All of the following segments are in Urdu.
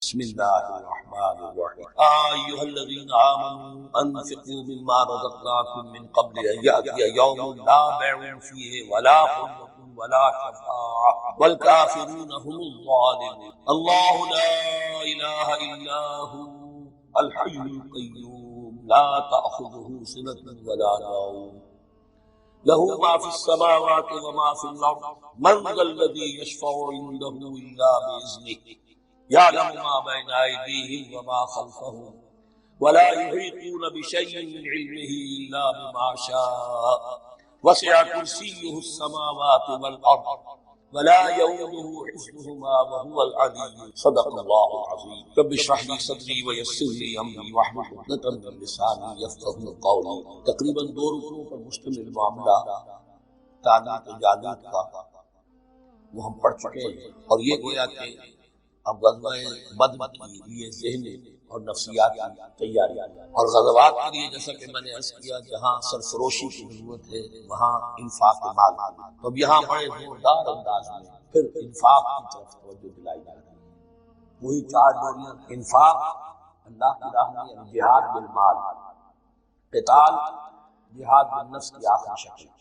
بسم اللہ الرحمن الرحیم ایھا الذین آمنوا انفقوا مما رزقناکم من قبل ان یأتی یوم لا بیع فیہ ولا خلة ولا شفاعة والکافرون هم الظالمون اللہ لا الہ الا هو الحی القیوم لا تأخذه سنة ولا نوم له ما في السماوات وما في الأرض من ذا الذي يشفع عنده إلا بإذنه يعلم ما بين أيديهم وما خلفهم ولا يحيطون بشيء من علمه إلا بما شاء وسع كرسيه السماوات والأرض ولا يؤوده حفظهما وهو العلي صدق الله العظيم رب اشرح لي صدري ويسر لي أمري واحلل عقدة من لساني يفقهوا قولي تقریباً 2 رکوعوں پر مشتمل معاملہ تعلیق جالوت کا وہ ہم پڑھ چکے ہیں، اور یہ گویا کہ اب غزوہ بدر کے لیے ذہنی اور نفسیاتی تیاری اور غزوات کے لیے جیسا کہ میں نے عرض کیا جہاں سرفروشی کی ضرورت ہے وہاں انفاق مال، تو اب یہاں بڑے زوردار انداز میں پھر انفاق کی طرف توجہ دلائی جا رہی ہے۔ وہی 4 ڈوریاں، انفاق اللہ کی راہ میں، یعنی جہاد بالمال، قتال جہاد بالنفس کی آخری شکل،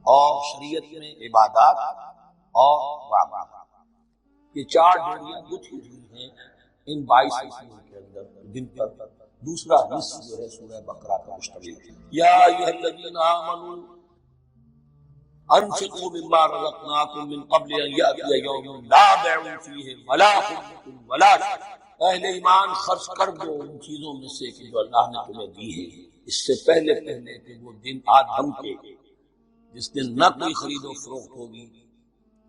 اور شریعت میں عبادات اور معاملات، یہ 4 ڈوریاں گتھی ہوئی ہیں ان 22 سوروں کے اندر، جن پر دوسرا نصف جو ہے سورہ بقرہ کا مشتمل ہے۔ یا ایھا الذین آمنوا انفقوا مما رزقناکم من قبل ان یأتی یوم لا بیع فیہ ولا خلة ولا شفاعة، اہل ایمان خرچ کر دو ان چیزوں میں سے کہ جو اللہ نے تمہیں دی ہے اس سے پہلے کہ وہ دن آ دھم کے، جس دن نہ کوئی خرید و فروخت ہوگی،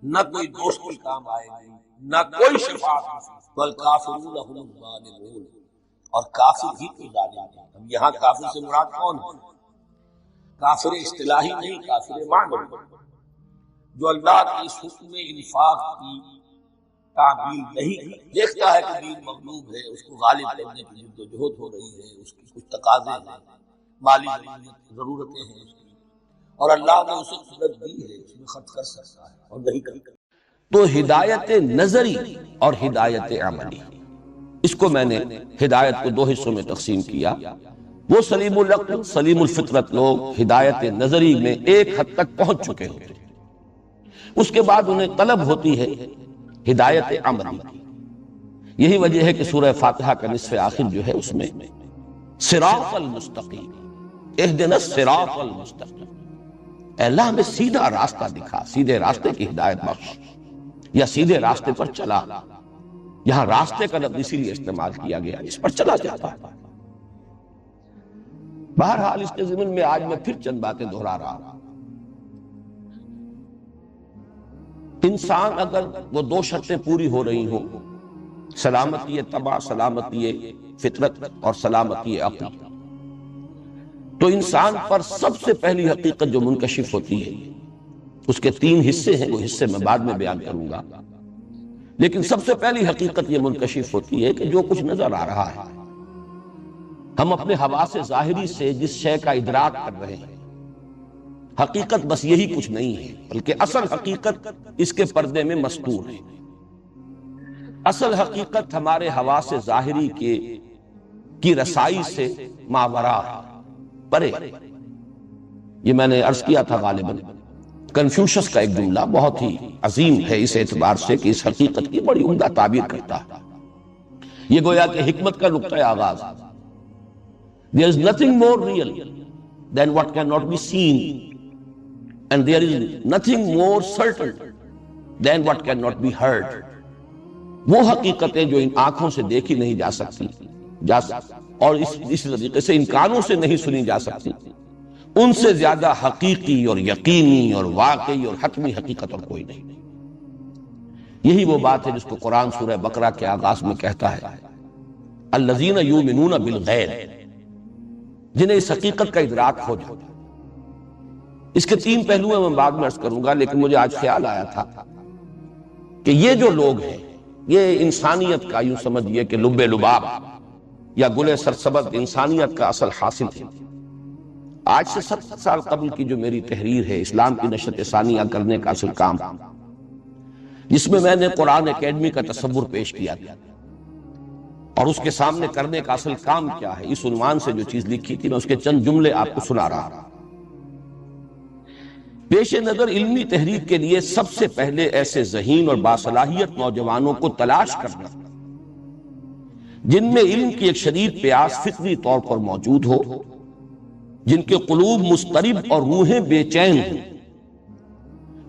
نہ کوئی دوست کی کام آئے گی، نہ کوئی شفاعت، والکافرون هم الظالمون، اور کافر ہی تو ظالم ہیں۔ اب یہاں کافر سے مراد کون ہے؟ کافر اصطلاحی نہیں، کافر معنوی، جو اللہ کے اس حکم انفاق کی تعمیل نہیں دیکھتا ہے کہ دین مغلوب ہے، اس کو غالب کرنے کی جدوجہد ہو رہی ہے، اس کی کچھ تقاضے ہیں، مالی ضرورتیں ہیں اس کی، اور اللہ نے اسے قدرت دی ہے، اس میں خرچ کر سکتا ہے اور نہیں کرتا۔ تو ہدایت نظری اور ہدایت عملی، اس کو میں نے ہدایت کو 2 حصوں میں تقسیم کیا۔ وہ سلیم العقل سلیم الفطرت لوگ ہدایت نظری میں ایک حد تک پہنچ چکے ہوتے ہیں، اس کے بعد انہیں طلب ہوتی ہے ہدایت عملی کی۔ یہی وجہ ہے کہ سورہ فاتحہ کا نصف آخر جو ہے اس میں صراط المستقیم، اہدنا الصراط المستقیم، اے اللہ ہمیں سیدھا راستہ دکھا، سیدھے راستے کی ہدایت بخش، یا سیدھے راستے پر چلا۔ یہاں راستے کا لفظ اسی لیے استعمال کیا گیا، اس پر چلا جاتا ہے۔ بہرحال اس کے ضمن میں آج میں پھر چند باتیں دہرا رہا ہوں۔ انسان اگر وہ 2 شرطیں پوری ہو رہی ہوں، سلامتی طبع، سلامتی فطرت اور سلامتی عقل، تو انسان پر سب سے پہلی حقیقت جو منکشف ہوتی ہے، اس کے 3 حصے ہیں، وہ حصے میں بعد میں بیان کروں گا، لیکن سب سے پہلی حقیقت یہ منکشف ہوتی ہے کہ جو کچھ نظر آ رہا ہے، ہم اپنے حواس ظاہری سے جس شے کا ادراک کر رہے ہیں، حقیقت بس یہی کچھ نہیں ہے، بلکہ اصل حقیقت اس کے پردے میں مستور ہے۔ اصل حقیقت ہمارے حواس ظاہری کی رسائی سے ماورا پرے۔ یہ میں نے عرض کیا تھا غالباً، کنفیوشس کا ایک جملہ بہت ہی عظیم ہے اس اعتبار سے کہ اس حقیقت کی بڑی عمدہ تعبیر کرتا ہے۔ یہ گویا کہ حکمت کا نقطۂ آغاز۔ There is nothing more real than what cannot be seen, and there is nothing more certain than what cannot be heard. وہ حقیقتیں جو ان آنکھوں سے دیکھی نہیں جا سکتی اور اس طریقے سے ان کانوں سے نہیں سنی جا سکتی، ان سے زیادہ حقیقی اور یقینی اور واقعی اور حتمی حقیقت اور کوئی نہیں۔ یہی وہ بات ہے جس کو قرآن سورہ بقرہ کے آغاز میں کہتا ہے، الذین یؤمنون بالغیب، جنہیں اس حقیقت کا ادراک ہو جاتا۔ اس کے 3 پہلو ہیں، میں بعد میں عرض کروں گا، لیکن مجھے آج خیال آیا تھا کہ یہ جو لوگ ہیں، یہ انسانیت کا یوں سمجھئے کہ لب لباب یا گل سرسبز انسانیت کا اصل حاصل ہے۔ آج سے 70 سال قبل کی جو میری تحریر ہے، اسلام کی نشر ثانیہ کرنے کا اصل کام، جس میں میں نے قرآن اکیڈمی کا تصور پیش کیا تھا، اور اس کے سامنے کرنے کا اصل کام کیا ہے، اس عنوان سے جو چیز لکھی تھی میں اس کے چند جملے آپ کو سنا رہا ہوں۔ پیش نظر علمی تحریک کے لیے سب سے پہلے ایسے ذہین اور باصلاحیت نوجوانوں کو تلاش کرنا جن میں علم کی ایک شدید پیاس فطری طور پر موجود ہو، جن کے قلوب مضطرب اور روحیں بے چین ہوں،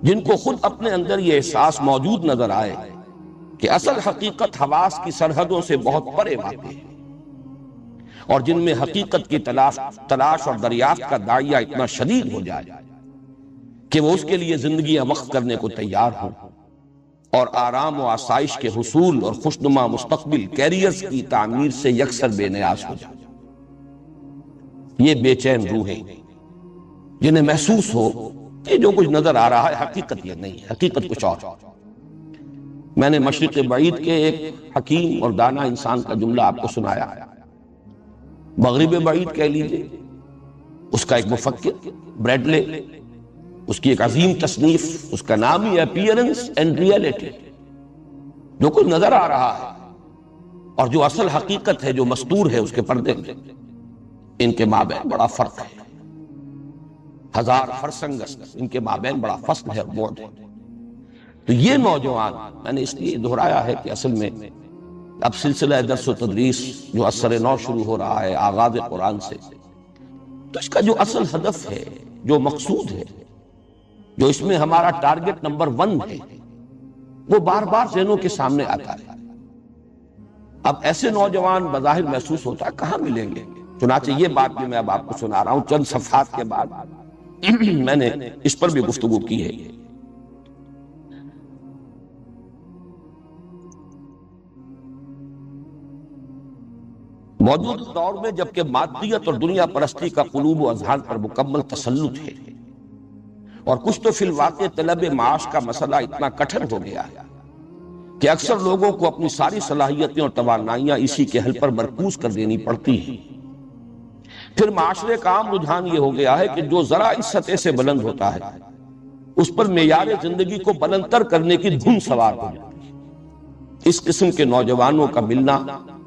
جن کو خود اپنے اندر یہ احساس موجود نظر آئے کہ اصل حقیقت حواس کی سرحدوں سے بہت پرے واقع ہے، اور جن میں حقیقت کی تلاش اور دریافت کا داعیہ اتنا شدید ہو جائے کہ وہ اس کے لیے زندگیاں وقف کرنے کو تیار ہوں، اور آرام و آسائش کے حصول اور خوشنما مستقبل کیریئرز کی تعمیر سے یکسر بے نیاز ہو جائے۔ یہ بے چین روحیں جنہیں محسوس ہو کہ جو کچھ نظر آ رہا ہے حقیقت یہ نہیں ہے، حقیقت کچھ اور۔ میں نے مشرق بعید کے ایک حکیم اور دانا انسان کا جملہ آپ کو سنایا، مغرب بعید کہہ لیجئے، اس کا ایک مفکر بریڈلے، اس کی ایک عظیم تصنیف، اس کا نام ہی اپیئرنس اینڈ ریئلٹی، جو کچھ نظر آ رہا ہے اور جو اصل حقیقت ہے جو مستور ہے اس کے پردے میں، ان کے مابین بڑا فرق ہے، ہزار فرسنگس ان کے مابین بڑا فصل ہے اور بعد ہے۔ تو یہ نوجوان میں نے اس لیے دہرایا ہے کہ اصل میں اب سلسلہ درس و تدریس جو اثر نو شروع ہو رہا ہے آغاز قرآن سے، تو اس کا جو اصل ہدف ہے، جو مقصود ہے، جو اس میں ہمارا ٹارگٹ نمبر 1 ہے، وہ بار بار ذہنوں کے سامنے آتا ہے۔ اب ایسے نوجوان بظاہر محسوس ہوتا ہے کہاں ملیں گے؟ چنانچہ یہ بات بھی میں اب آپ کو سنا رہا ہوں، چند صفحات کے بعد میں نے اس پر بھی گفتگو کی ہے۔ موجود دور میں جبکہ مادیت اور دنیا پرستی کا قلوب و اذہان پر مکمل تسلط ہے، اور کچھ تو فی الواقع طلب معاش کا مسئلہ اتنا کٹھن ہو گیا ہے کہ اکثر لوگوں کو اپنی ساری صلاحیتیں اور توانائیاں اسی کے حل پر مرکوز کر دینی پڑتی ہیں، پھر معاشرے کا عام رجحان یہ ہو گیا ہے کہ جو ذرا اس سطح سے بلند ہوتا ہے اس پر معیار زندگی کو بلندتر کرنے کی دھن سوار ہو جاتی ہے۔ اس قسم کے نوجوانوں کا ملنا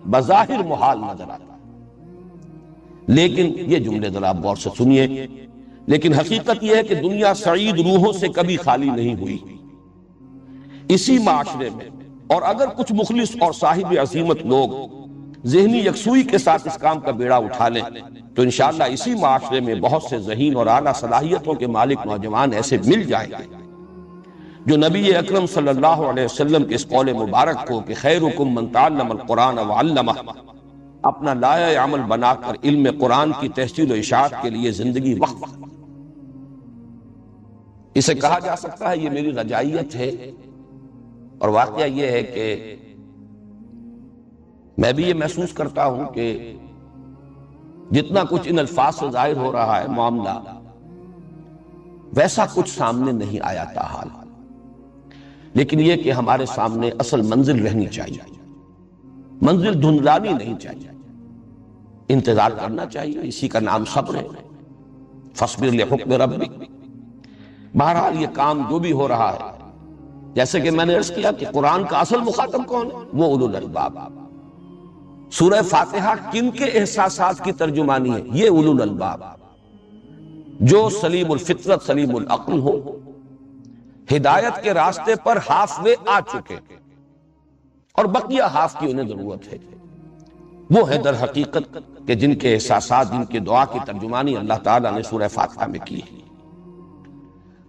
بظاہر محال نظر آتا ہے، لیکن یہ جملے ذرا غور سے سنیے، لیکن حقیقت یہ ہے کہ دنیا سعید روحوں سے کبھی خالی نہیں ہوئی۔ اسی معاشرے میں اور اگر کچھ مخلص اور صاحب عزیمت لوگ ذہنی یکسوئی کے ساتھ اس کام کا بیڑا اٹھا لیں تو انشاءاللہ اسی معاشرے میں بہت سے ذہین اور اعلیٰ صلاحیتوں کے مالک نوجوان ایسے مل جائیں گے جو نبی اکرم صلی اللہ علیہ وسلم کے اس قول مبارک کو کہ خیرکم من تعلم القرآن وعلمہ اپنا لائحہ عمل بنا کر علم قرآن کی تحصیل و اشاعت کے لیے زندگی وقف۔ اسے کہا جا سکتا ہے یہ میری رجائیت ہے، اور واقعہ یہ ہے کہ میں بھی یہ محسوس کرتا ہوں کہ جتنا کچھ ان الفاظ سے ظاہر ہو رہا ہے معاملہ، ویسا کچھ سامنے نہیں آیا تاحال، لیکن یہ کہ ہمارے سامنے اصل منزل رہنی چاہیے، منزل دھندلانی نہیں چاہیے، انتظار کرنا چاہیے، اسی کا نام صبر ہے، فاصبر لحکم ربک۔ بہرحال یہ کام جو بھی ہو رہا ہے، جیسے کہ میں نے عرض کیا کہ قرآن کا اصل مخاطب کون ہے؟ وہ اولو الالباب۔ سورہ فاتحہ کن کے احساسات کی ترجمانی ہے؟ یہ اولو الالباب، جو سلیم الفطرت سلیم العقل ہو، ہدایت کے راستے پر ہاف وے آ چکے، اور بقیہ ہاف کی انہیں ضرورت ہے۔ وہ ہے در حقیقت کہ جن کے احساسات، جن کے دعا کی ترجمانی اللہ تعالیٰ نے سورہ فاتحہ میں کی ہے۔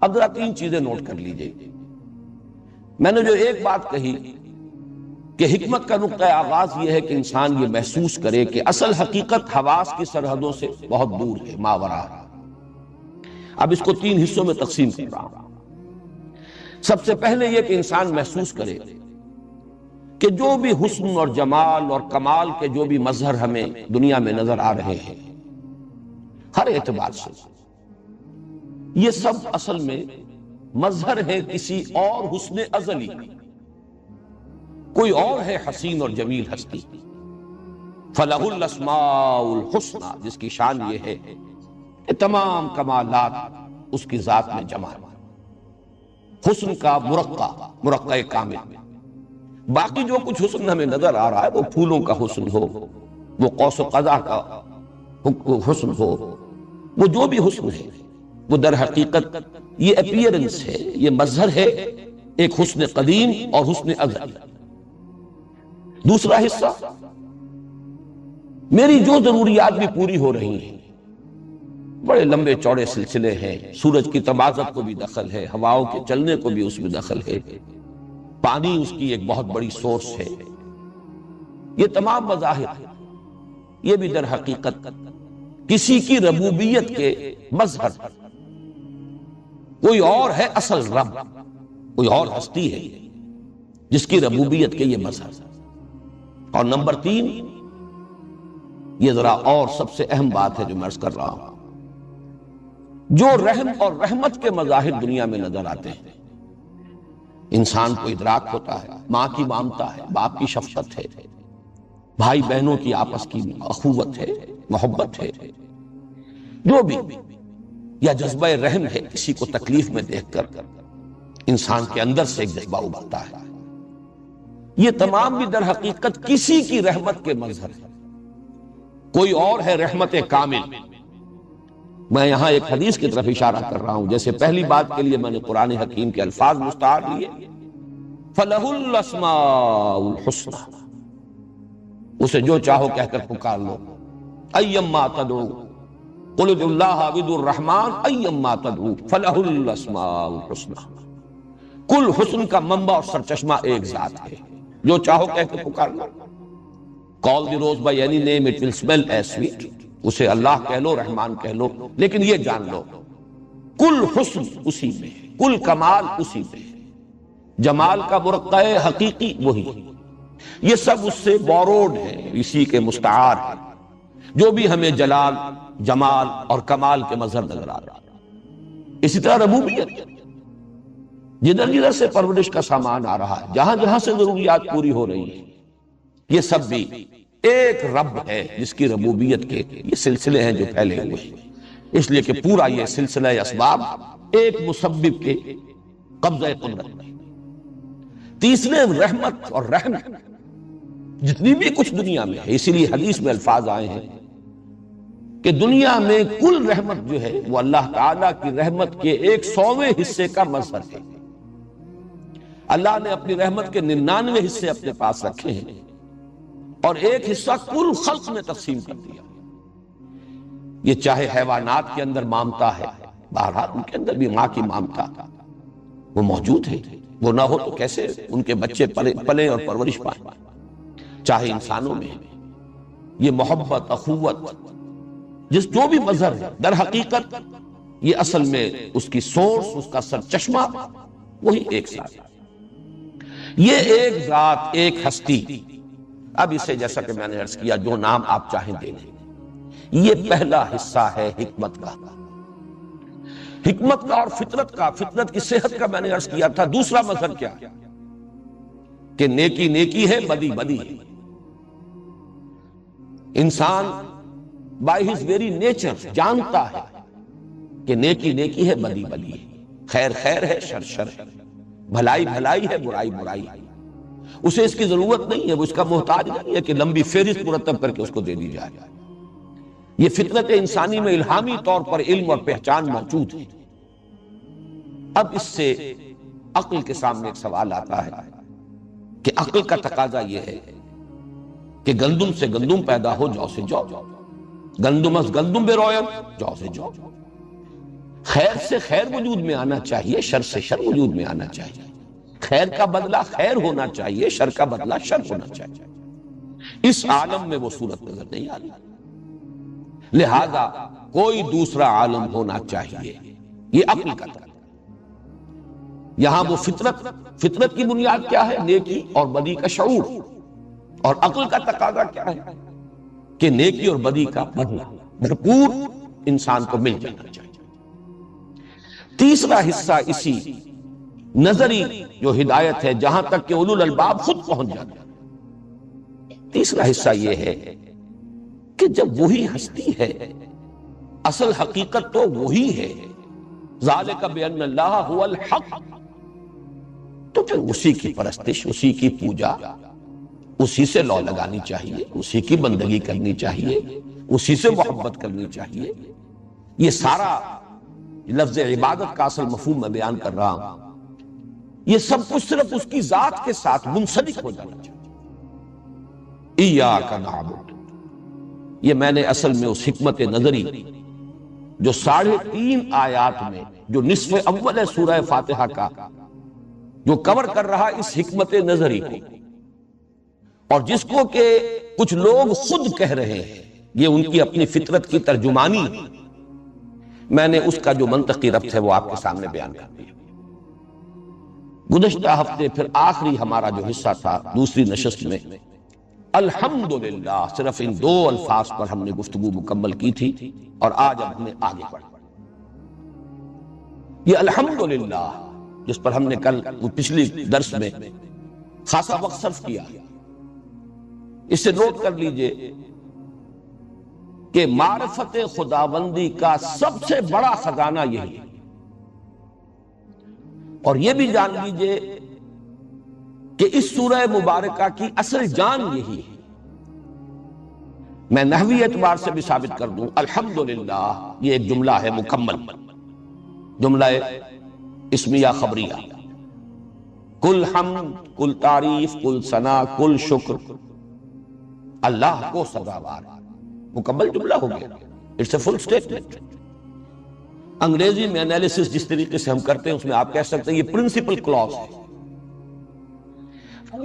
اب ذرا 3 چیزیں نوٹ کر لیجئے۔ میں نے جو ایک بات کہی کہ حکمت کا نقطہ آغاز یہ ہے کہ انسان یہ محسوس کرے کہ اصل حقیقت حواس کی سرحدوں سے بہت دور ہے، ماورا۔ اب اس کو 3 حصوں میں تقسیم کر رہا ہوں۔ سب سے پہلے یہ کہ انسان محسوس کرے کہ جو بھی حسن اور جمال اور کمال کے جو بھی مظہر ہمیں دنیا میں نظر آ رہے ہیں ہر اعتبار سے، یہ سب اصل میں مظہر ہے کسی اور حسن ازلی کا، کوئی اور ہے حسین اور جمیل ہستی، فَلَهُ الْأَسْمَاءُ الْحُسْنَى، جس کی شان یہ ہے کہ تمام کمالات اس کی ذات میں جمع۔ حسن کا مرقع کامل۔ باقی جو کچھ حسن ہمیں نظر آ رہا ہے وہ پھولوں کا حسن ہو، وہ قوس و قزح کا حسن ہو، وہ جو بھی حسن ہے وہ در حقیقت یہ اپیرنس ہے، یہ مظہر ہے ایک حسن قدیم اور حسن ازلی۔ دوسرا حصہ، میری جو ضروریات بھی پوری ہو رہی ہیں، بڑے لمبے چوڑے سلسلے ہیں، سورج کی تمازت کو بھی دخل ہے، ہواؤں کے چلنے کو بھی اس میں دخل ہے، پانی اس کی ایک بہت بڑی سورس ہے، یہ تمام مظاہر یہ بھی در حقیقت کسی کی ربوبیت کے مظہر، کوئی اور ہے اصل رب، کوئی اور ہستی ہے جس کی ربوبیت کے یہ مظہر۔ اور نمبر 3، یہ ذرا اور سب سے اہم بات ہے جو میں عرض کر رہا ہوں، جو رحم اور رحمت کے مظاہر دنیا میں نظر آتے ہیں، انسان کو ادراک ہوتا ہے، ماں کی ممتا ہے، باپ کی شفقت ہے، بھائی بہنوں کی آپس کی اخوت ہے، محبت ہے، جو بھی، یا جذبہ رحم ہے، کسی کو تکلیف میں دیکھ کر انسان کے اندر سے ایک جذبہ ابھرتا ہے، یہ تمام بھی در حقیقت کسی کی رحمت کے مظہر ہے، کوئی اور ہے رحمت کامل۔ میں یہاں ایک حدیث کی طرف اشارہ کر رہا ہوں، جیسے پہلی بات کے لیے میں نے قرآن حکیم کے الفاظ مستعار لیے، فَلَهُ الْأَسْمَاءُ الْحُسْنَى، اسے جو چاہو کہہ کر پکار لو، اَيَّمَّا تَدْعُو قُلِ ادْعُوا اللَّهَ أَوِ ادْعُوا الرَّحْمَٰنَ أَيَّمَّا تَدْعُو فَلَهُ الْأَسْمَاءُ الْحُسْنَى۔ کل حسن کا منبع اور سرچشمہ ایک ذات ہے، جو چاہو کہہ کے پکار لو۔ Call the rose by any name, it will smell as sweet۔ اسے اللہ کہہ لو، رحمان کہہ لو، لیکن یہ جان لو کل حسن اسی میں، کل کمال اسی میں، جمال کا مرقع حقیقی وہی، یہ سب اس سے بوروڈ ہے، اسی کے مستعار ہے، جو بھی ہمیں جلال، جمال اور کمال کے مظہر نظر آ رہا ہے۔ اسی طرح ربوبیت، جدھر جدھر سے پرورش کا سامان آ رہا ہے، جہاں جہاں سے ضروریات پوری ہو رہی ہیں، یہ سب بھی ایک رب ہے جس کی ربوبیت کے یہ سلسلے ہیں جو پھیلے ہوئے ہیں، اس لیے کہ پورا یہ سلسلہ اسباب ایک مسبب کے قبضہ قدرت میں۔ تیسرے، رحمت اور رحم جتنی بھی کچھ دنیا میں ہے، اسی لیے حدیث میں الفاظ آئے ہیں کہ دنیا میں کل رحمت جو ہے وہ اللہ تعالیٰ کی رحمت کے 100ویں حصے کا مظہر ہے۔ اللہ نے اپنی رحمت کے 99 حصے اپنے پاس رکھے ہیں اور ایک حصہ کل خلق میں تقسیم کر دیا۔ یہ چاہے حیوانات کے اندر مامتا ہے، بہرحال ان کے اندر بھی ماں کی مامتا وہ موجود ہے، وہ نہ ہو تو کیسے ان کے بچے پلیں اور پرورش پائیں، چاہے انسانوں میں یہ محبت، اخوت، جو بھی مظہر ہے، در حقیقت یہ اصل میں اس کی سورس، اس کا سرچشمہ وہی ایک ساتھ، یہ ایک ذات، ایک ہستی۔ اب اسے جیسا کہ میں نے عرض کیا جو نام آپ چاہیں دے لیں، یہ پہلا حصہ ہے حکمت کا، حکمت کا اور فطرت کا، فطرت کی صحت کا میں نے عرض کیا تھا۔ دوسرا مظہر کیا کہ نیکی نیکی ہے، بدی بدی ہے۔ انسان بائی ہز ویری نیچر جانتا ہے کہ نیکی نیکی ہے، بدی بدی ہے، خیر خیر ہے، شر شر ہے، بھلائی بھلائی ہے، برائی برائی ہے۔ اسے اس کی ضرورت نہیں ہے، وہ اس کا محتاج نہیں ہے کہ لمبی فہرست مرتب کر کے اس کو دے دی جائے۔ یہ فطرت انسانی میں الہامی طور پر علم اور پہچان موجود ہے۔ اب اس سے عقل کے سامنے ایک سوال آتا ہے کہ عقل کا تقاضا یہ ہے کہ گندم سے گندم پیدا ہو، جو سے جو، گندم از گندم بے رویم، جو سے جو، خیر سے خیر وجود میں آنا چاہیے، شر سے شر وجود میں آنا چاہیے، خیر کا بدلہ خیر ہونا چاہیے، شر کا بدلہ شر ہونا چاہیے۔ اس عالم میں وہ صورت نظر نہیں آ رہی، لہذا کوئی دوسرا عالم ہونا چاہیے، یہ عقل کا تقاضا۔ یہاں وہ فطرت کی بنیاد کیا ہے؟ نیکی اور بدی کا شعور، اور عقل کا تقاضا کیا ہے کہ نیکی اور بدی کا بدلہ بھرپور انسان کو مل جانا چاہیے۔ تیسرا حصہ اسی نظری جو ہدایت ہے، جہاں تک کہ اولو الالباب خود پہنچ جاتے ہیں۔ تیسرا حصہ یہ ہے کہ جب وہی ہستی ہے، اصل حقیقت تو وہی ہے، ذالک بان اللہ هو الحق تو پھر اسی کی پرستش، اسی کی پوجا، اسی سے لو لگانی چاہیے، اسی کی بندگی کرنی چاہیے، اسی سے محبت کرنی چاہیے۔ یہ سارا لفظ عبادت کا اصل مفہوم میں بیان کر رہا ہوں، یہ سب کچھ صرف اس کی ذات کے ساتھ منسلک ہو جانا چاہیے۔ ایاک نعبد، یہ میں نے اصل میں اس حکمت نظری جو 3.5 آیات میں، جو نصف اول ہے سورہ فاتحہ کا، جو کور کر رہا اس حکمت نظری کو، اور جس کو کہ کچھ لوگ خود کہہ رہے ہیں یہ ان کی اپنی فطرت کی ترجمانی، میں نے اس کا جو منطقی ربط ہے وہ آپ کے سامنے بیان کر دیا۔ گزشتہ ہفتے پھر آخری ہمارا جو حصہ تھا دوسری نشست میں، الحمدللہ، صرف ان 2 الفاظ پر ہم نے گفتگو مکمل کی تھی، اور آج اب ہمیں آگے بڑھنا۔ یہ الحمدللہ جس پر ہم نے کل پچھلی درس میں خاصا وقت صرف کیا، اس سے نوٹ کر لیجئے کہ معرفت خداوندی کا سب سے بڑا خزانہ یہی ہے، اور یہ بھی جان لیجئے کہ اس سورہ مبارکہ کی اصل جان یہی ہے۔ میں نحوی اعتبار سے بھی ثابت کر دوں، الحمدللہ یہ ایک جملہ ہے مکمل، جملہ اسمیہ خبریہ، کل حمد، کل تعریف، کل ثنا، کل شکر اللہ کو سزاوار، مکمل جملہ ہو گیا، اٹس اے فل سٹیٹمنٹ۔ انگریزی میں انالیسس جس طریقے سے ہم کرتے ہیں اس میں آپ کہہ سکتے ہیں یہ پرنسپل کلاز ہے۔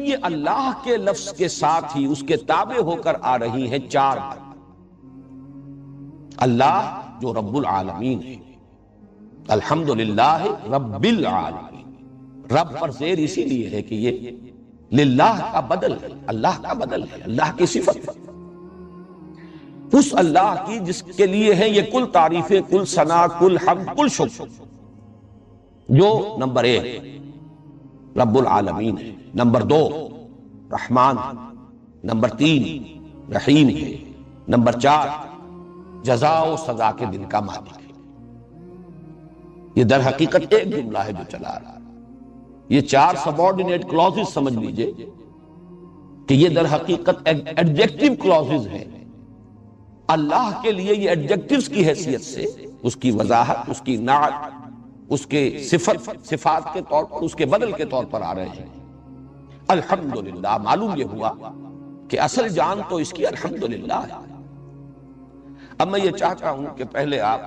یہ اللہ کے لفظ کے ساتھ ہی اس کے تابع ہو کر آ رہی ہیں 4 باتیں۔ اللہ جو رب العالمین ہے، الحمدللہ رب العالمین، رب پر زیر اسی لیے ہے کہ یہ للہ کا بدل ہے، اللہ کا بدل ہے، اللہ کی صفت، اس اللہ کی جس کے لیے ہیں یہ کل تعریفیں، کل ثنا، کل حمد، کل شکر، جو نمبر 1 رب العالمین ہے، نمبر 2 رحمان، نمبر 3 رحیم ہے، نمبر 4 جزا و سزا کے دن کا مالک ہے۔ یہ در حقیقت ایک جملہ ہے جو چلا رہا ہے، یہ 4 سبارڈینیٹ کلوزز سمجھ لیجئے کہ یہ در حقیقت ایڈجیکٹیو کلوزز ہیں۔ اللہ کے لیے یہ ایڈجیکٹیوز کی حیثیت سے اس کی وضاحت، اس کی نعت، اس کے صفات کے طور پر، اس کے بدل کے طور پر آ رہے ہیں۔ الحمدللہ، معلوم یہ ہوا کہ اصل جان تو اس کی الحمدللہ ہے۔ اب میں یہ چاہتا ہوں کہ پہلے آپ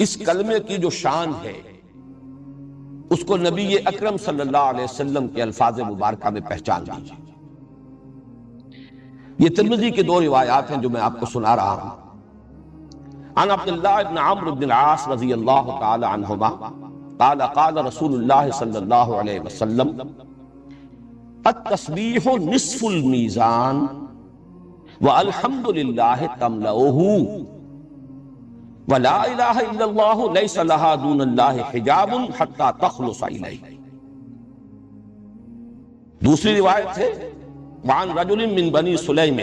اس کلمے کی جو شان ہے اس کو نبی اکرم صلی اللہ علیہ وسلم کے الفاظ مبارکہ میں پہچان لیجیے۔ یہ ترمذی کی 2 روایات ہیں جو میں آپ کو سنا رہا ہوں۔ عن عبداللہ بن عمرو بن العاص رضی اللہ تعالی عنہما قال قال رسول اللہ صلی اللہ علیہ وسلم التسبیح نصف المیزان والحمد للہ تملؤہ ولا الہ الا اللہ لیس لہا دون اللہ حجاب حتی تخلص الیہ۔ دوسری روایت ہے وعن رجل من بنی سلیم،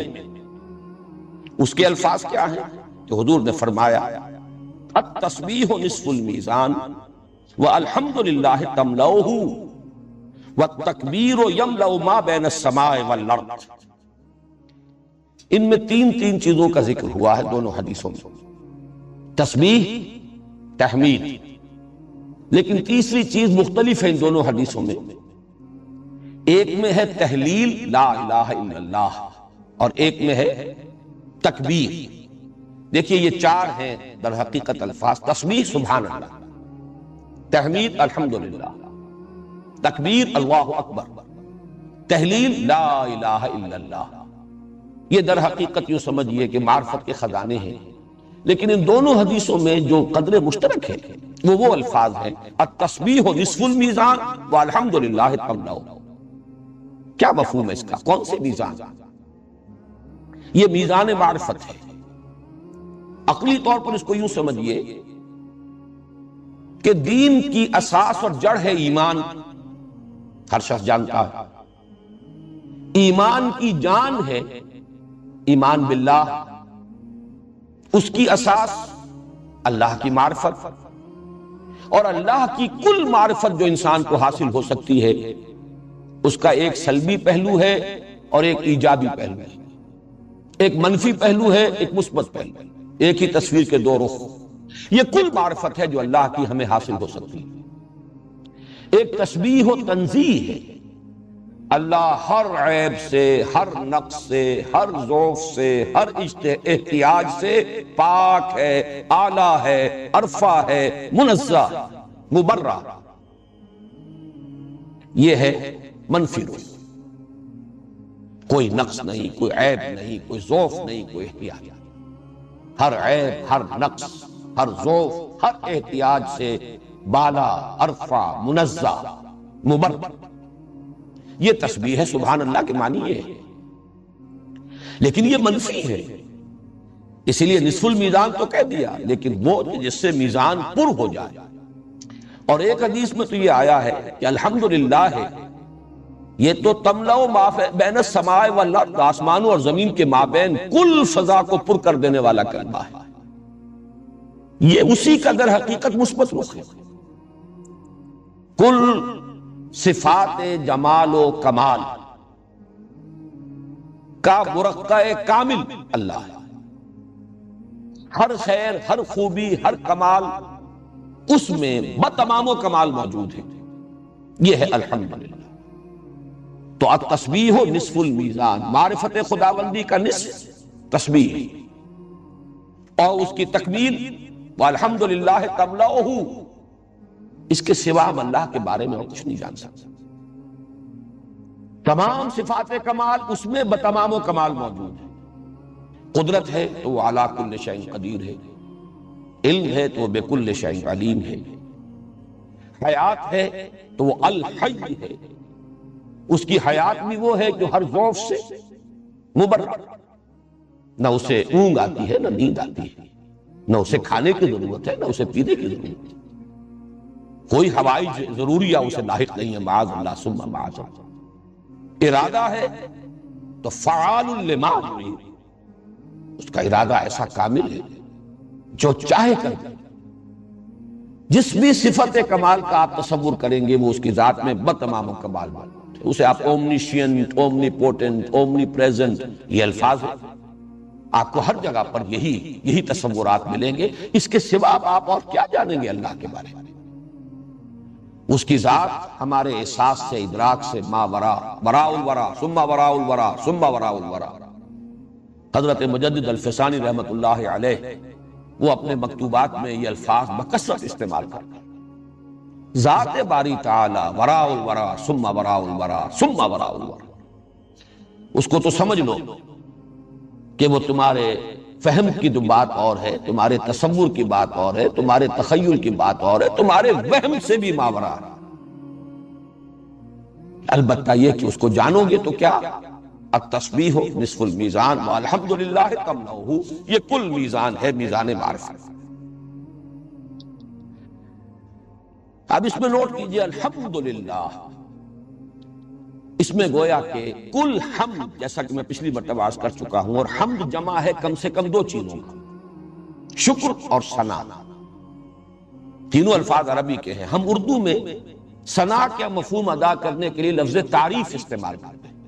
اس کے الفاظ کیا ہیں کہ حضور نے فرمایا التسبیح نصف المیزان والحمد للہ تملؤہ والتکبیر یملأ ما بین السماء والارض۔ ان میں 3 چیزوں کا ذکر ہوا ہے دونوں حدیثوں میں، تسبیح، تحمید، لیکن تیسری چیز مختلف ہے ان دونوں حدیثوں میں۔ ایک میں ہے تحلیل لا الہ الا اللہ، اور ایک میں ہے تکبیر۔ دیکھیے یہ 4 ہیں در حقیقت الفاظ، تسبیح سبحان اللہ، تحمید الحمدللہ، تکبیر اللہ اکبر، تحلیل لا الہ الا اللہ۔ یہ در حقیقت یوں سمجھئے کہ معرفت کے خزانے ہیں، لیکن ان دونوں حدیثوں میں جو قدر مشترک ہے وہ الفاظ ہیں التسبیح نصف المیزان والحمدللہ تملؤ۔ کیا مفہوم ہے اس کا؟ کون سے میزان؟ یہ میزان معرفت ہے۔ عقلی طور پر اس کو یوں سمجھئے کہ دین کی اساس اور جڑ ہے ایمان، ہر شخص جانتا ہے۔ ایمان کی جان ہے ایمان باللہ، اس کی اساس اللہ کی معرفت، اور اللہ کی کل معرفت جو انسان کو حاصل ہو سکتی ہے اس کا ایک سلبی پہلو ہے اور ایک ایجابی پہلو ہے، ایک منفی پہلو ہے، ایک مثبت پہلو ہے، ایک ہی تصویر کے دو رخ۔ یہ کل معرفت ہے جو اللہ کی ہمیں حاصل ہو سکتی ہے۔ ایک تشبیہ و تنزیہ ہے، اللہ ہر عیب سے، ہر نقص سے، ہر ضعف سے، ہر احتیاج سے پاک ہے، اعلیٰ ہے، ارفع ہے، منزہ، مبرہ۔ یہ ہے منفی رخ، کوئی نقص نہیں، کوئی عیب نہیں، کوئی ضعف نہیں، کوئی احتیاج۔ ہر عیب، ہر نقص، ہر ضعف، ہر احتیاج سے بالا، ارفع، منزہ، مبرہ۔ یہ تسبیح ہے، سبحان اللہ کے معنی یہ ہے، لیکن یہ منفی ہے، اسی لیے نصف المیزان تو کہہ دیا، لیکن وہ جس سے میزان پر ہو جائے۔ اور ایک حدیث میں تو یہ آیا ہے کہ الحمدللہ ہے، یہ تو تملأ ما بین السماء والارض، آسمانوں اور زمین کے مابین کل فضا کو پر کر دینے والا کلمہ ہے۔ یہ اسی کا در حقیقت مثبت رخ ہے۔ کل صفات جمال و کمال کا مرقع کامل اللہ ہے، ہر خیر، ہر خوبی، ہر کمال اس میں بتمام و کمال موجود ہے۔ یہ ہے الحمدللہ۔ تو التسبیح نصف المیزان، معرفت خداوندی کا نصف تسبیح ہے، اور اس کی تکمیل والحمدللہ تملأہ، اس کے سوا ہم اللہ کے بارے میں اور کچھ نہیں جان سکتے۔ تمام صفات کمال اس میں بتمام و کمال موجود ہے۔ قدرت ہے تو وہ علی کل شیء قدیر ہے، علم ہے تو وہ بکل شیء علیم ہے، حیات ہے تو وہ الحی ہے، اس کی حیات بھی وہ ہے جو ہر ضعف سے مبرہ، نہ اسے اونگ آتی ہے، نہ نیند آتی ہے، نہ اسے کھانے کی ضرورت ہے، نہ اسے پینے کی ضرورت ہے، کوئی ہوائی ضروریہ اسے لاحق نہیں ہے، معاذ اللہ ثم معاذ اللہ۔ ارادہ ہے تو فعال لما یرید، اس کا ارادہ ایسا کامل ہے جو چاہے کر دے۔ جس بھی صفت کمال کا آپ تصور کریں گے وہ اس کی ذات میں بتمام و کمال موجود ہے۔ اسے آپ اومنیشینٹ، اومنی پوٹنٹ، اومنی پریزنٹ، یہ الفاظ ہیں، آپ کو ہر جگہ پر یہی تصورات ملیں گے۔ اس کے سوا آپ اور کیا جانیں گے اللہ کے بارے میں؟ اس کی ذات ہمارے احساس سے، ادراک سے ما وراء، وراء الورا ثم وراء الورا ثم وراء الورا۔ حضرت مجدد الفسانی رحمت اللہ علیہ وہ اپنے مکتوبات میں یہ الفاظ بکثرت استعمال کرتے ہیں، ذات باری تعالی وراء الورا ثم وراء الورا ثم وراء الورا۔ اس کو تو سمجھ لو کہ وہ تمہارے فہم کی جو بات اور ہے، تمہارے تصور کی بات اور ہے، تمہارے تخیل کی بات اور ہے، تمہارے وہم سے بھی ماورا ہے۔ البتہ یہ کہ اس کو جانو گے تو کیا؟ التسبیح نصف المیزان والحمدللہ تملأہ، یہ کل میزان ہے، میزان معرفت۔ اب اس میں نوٹ کیجئے الحمدللہ، اس میں گویا کہ کل حمد، جیسا کہ میں پچھلی مرتبہ عرض کر چکا ہوں، اور حمد جمع ہے کم سے کم دو چیزوں کا، شکر اور ثنا۔ تینوں الفاظ عربی کے ہیں۔ ہم اردو میں ثنا کا مفہوم ادا کرنے کے لیے لفظ تعریف استعمال کرتے ہیں۔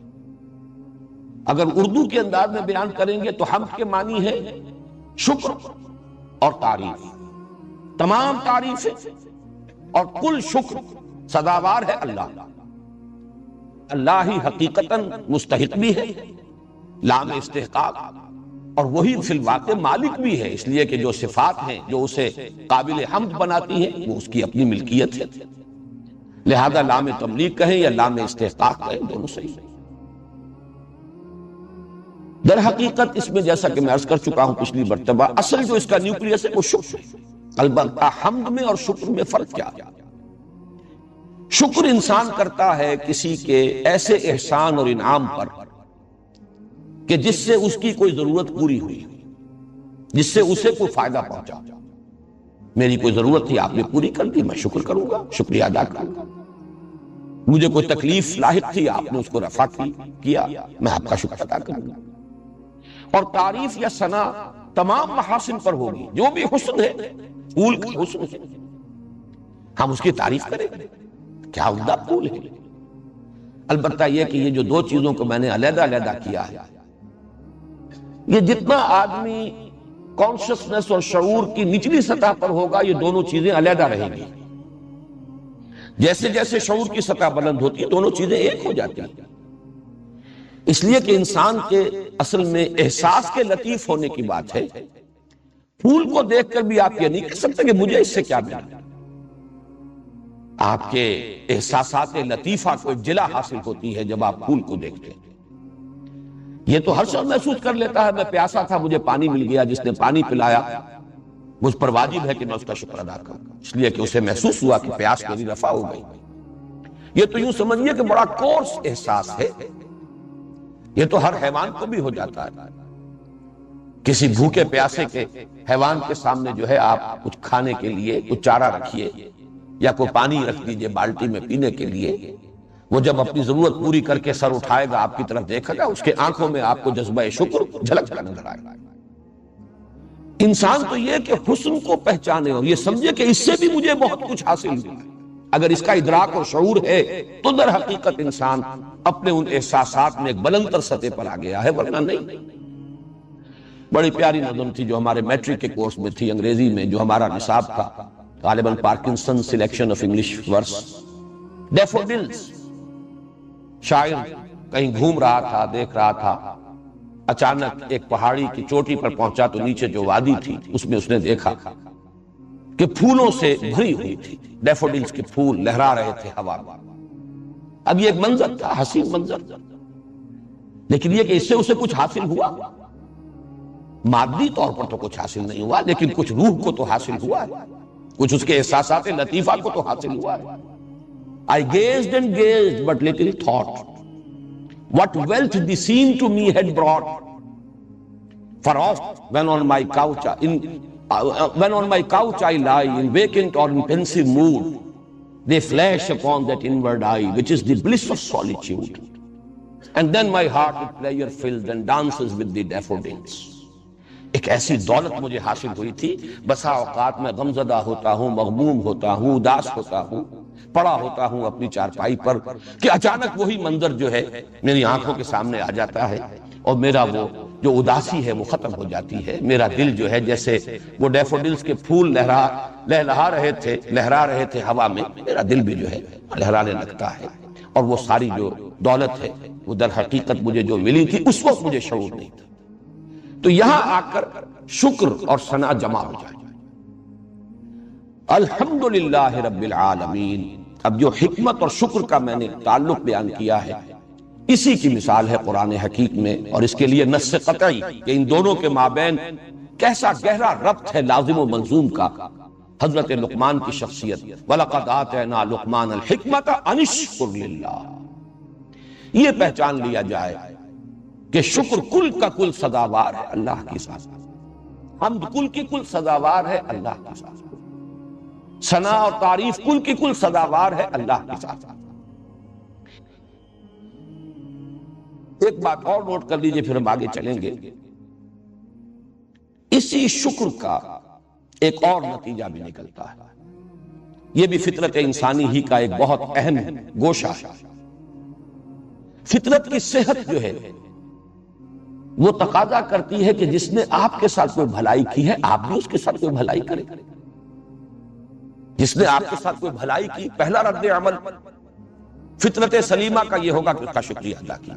اگر اردو کے انداز میں بیان کریں گے تو حمد کے معنی ہے شکر اور تعریف، تمام تعریفیں اور کل شکر سزاوار ہے اللہ۔ اللہ ہی حقیقتاً مستحق بھی ہے، لام استحقاق، اور وہی فی الواقع مالک بھی ہے، اس لیے کہ جو صفات ہیں جو اسے قابل حمد بناتی ہیں وہ اس کی اپنی ملکیت ہے، لہذا لام تملیک کہیں یا لام استحقاق کہیں، دونوں صحیح ہیں۔ در حقیقت اس میں جیسا کہ میں عرض کر چکا ہوں پچھلی مرتبہ، اصل جو اس کا نیوکلیس ہے وہ شکر ہے۔ البتہ حمد میں اور شکر میں فرق کیا ہے؟ شکر انسان کرتا ہے کسی کے ایسے احسان اور انعام پر کہ جس سے اس کی کوئی ضرورت پوری ہوئی، جس سے اسے کوئی فائدہ پہنچا۔ میری کوئی ضرورت تھی، آپ نے پوری کر دی، میں شکر کروں گا، شکریہ ادا کروں گا۔ مجھے کوئی تکلیف لاحق تھی، آپ نے اس کو رفع کیا، میں آپ کا شکر ادا کروں گا۔ اور تعریف یا ثنا تمام محاسن پر ہوگی، جو بھی حسن ہے، پھول کا حسن ہے، ہم اس کی تعریف کریں گے، کیا عمدہ پھول ہے۔ البتہ یہ کہ یہ جو دو چیزوں کو میں نے علیحدہ علیحدہ کیا ہے، یہ جتنا آدمی کانشسنس اور شعور کی نچلی سطح پر ہوگا یہ دونوں چیزیں علیحدہ رہیں گی۔ جیسے جیسے شعور کی سطح بلند ہوتی ہے دونوں چیزیں ایک ہو جاتی ہیں۔ اس لیے کہ انسان کے اصل میں احساس کے لطیف ہونے کی بات ہے۔ پھول کو دیکھ کر بھی آپ یہ نہیں کہہ سکتے کہ مجھے اس سے کیا ملا۔ آپ کے احساسات لطیفہ کو ایک جلا حاصل ہوتی ہے جب آپ پھول کو دیکھتے ہیں۔ یہ تو ہر شخص محسوس کر لیتا ہے، میں پیاسا تھا مجھے پانی مل گیا، جس نے پانی پلایا مجھ پر واجب ہے کہ میں اس کا شکر ادا کروں، اس لیے کہ اسے محسوس ہوا کہ پیاس میری رفع ہو گئی۔ یہ تو یوں سمجھیے کہ بڑا کورس احساس ہے، یہ تو ہر حیوان کو بھی ہو جاتا ہے۔ کسی بھوکے پیاسے کے حیوان کے سامنے جو ہے آپ کچھ کھانے کے لیے کچھ چارہ رکھیے یا کوئی پانی رکھ دیجئے بالٹی میں پینے کے لیے، وہ جب اپنی ضرورت پوری کر کے سر اٹھائے گا آپ کی طرف دیکھے گا، اس کے آنکھوں میں آپ کو جذبہ شکر جھلکتا نظر آئے گا۔ انسان تو یہ کہ حسن کو پہچانے اور یہ سمجھے کہ اس سے بھی مجھے بہت کچھ حاصل ہوا۔ اگر اس کا ادراک اور شعور ہے تو در حقیقت انسان اپنے ان احساسات میں ایک بلند تر سطح پر آ گیا ہے، ورنہ نہیں۔ بڑی پیاری نظم تھی جو ہمارے میٹرک کے کورس میں تھی انگریزی میں، جو ہمارا نصاب تھا، غالباً پارکنسن سلیکشن آف انگلش ورس، ڈیفوڈلز۔ شاعر کہیں گھوم رہا تھا، دیکھ رہا تھا، اچانک ایک پہاڑی کی چوٹی پر پہنچا تو نیچے جو وادی تھی اس میں اس نے دیکھا کہ پھولوں سے بھری ہوئی تھی، ڈیفوڈلز کے پھول لہرا رہے تھے ہوا میں۔ اب یہ ایک منظر تھا، حسین منظر، لیکن یہ کہ اس سے اسے کچھ حاصل ہوا، مادی طور پر تو کچھ حاصل نہیں ہوا، لیکن کچھ روح کو تو حاصل ہوا ہے، کچھ اس کے احساسات لطیفہ کو تو حاصل ہوا ہے۔ I gazed and gazed, but little thought what wealth the scene to me had brought. For oft when on my couch I lie in vacant or in pensive mood, they flash upon that inward eye, which is the bliss of solitude. And then my heart with pleasure fills and dances with the daffodils. ایک ایسی دولت مجھے حاصل ہوئی تھی، بسا اوقات میں غمزدہ ہوتا ہوں، مغموم ہوتا ہوں، اداس ہوتا ہوں، پڑا ہوتا ہوں اپنی چارپائی پر، کہ اچانک وہی منظر جو ہے میری آنکھوں کے سامنے آ جاتا ہے اور میرا وہ جو اداسی ہے وہ ختم ہو جاتی ہے۔ میرا دل جو ہے جیسے وہ ڈیفوڈلز کے پھول لہرا رہے تھے ہوا میں، میرا دل بھی جو ہے لہرانے لگتا ہے۔ اور وہ ساری جو دولت ہے وہ در حقیقت مجھے جو ملی تھی اس وقت مجھے شعور نہیں تھا۔ تو یہاں آ کر شکر اور ثنا جمع ہو جائے۔ الحمدللہ رب العالمین۔ اب جو حکمت اور شکر کا میں نے تعلق بیان کیا ہے، اسی کی مثال ہے قرآن حکیم میں، اور اس کے لیے نص قطعی کہ ان دونوں کے مابین کیسا گہرا ربط ہے لازم و ملزوم کا۔ حضرت لقمان کی شخصیت، وَلَقَدْ آتَيْنَا لُقْمَانَ الْحِكْمَةَ أَنِ اشْكُرْ لِلَّهِ، یہ پہچان لیا جائے کہ شکر کل کا کل سزاوار ہے اللہ کی ساتھ، حمد کل کی کل سزاوار ہے اللہ کی ساتھ، ثنا اور تعریف کل کی کل سزاوار ہے اللہ کے ساتھ۔ ایک بات اور نوٹ کر لیجئے پھر ہم آگے چلیں گے۔ اسی شکر کا ایک اور نتیجہ بھی نکلتا ہے، یہ بھی فطرت انسانی ہی کا ایک بہت اہم گوشہ ہے۔ فطرت کی صحت جو ہے وہ تقاضا کرتی ہے کہ جس نے آپ کے ساتھ کوئی بھلائی کی ہے آپ بھی اس کے ساتھ کوئی بھلائی کریں۔ جس نے آپ کے ساتھ کوئی بھلائی کی، پہلا رد عمل فطرت سلیمہ کا یہ ہوگا کہ اس کا شکریہ ادا کیا۔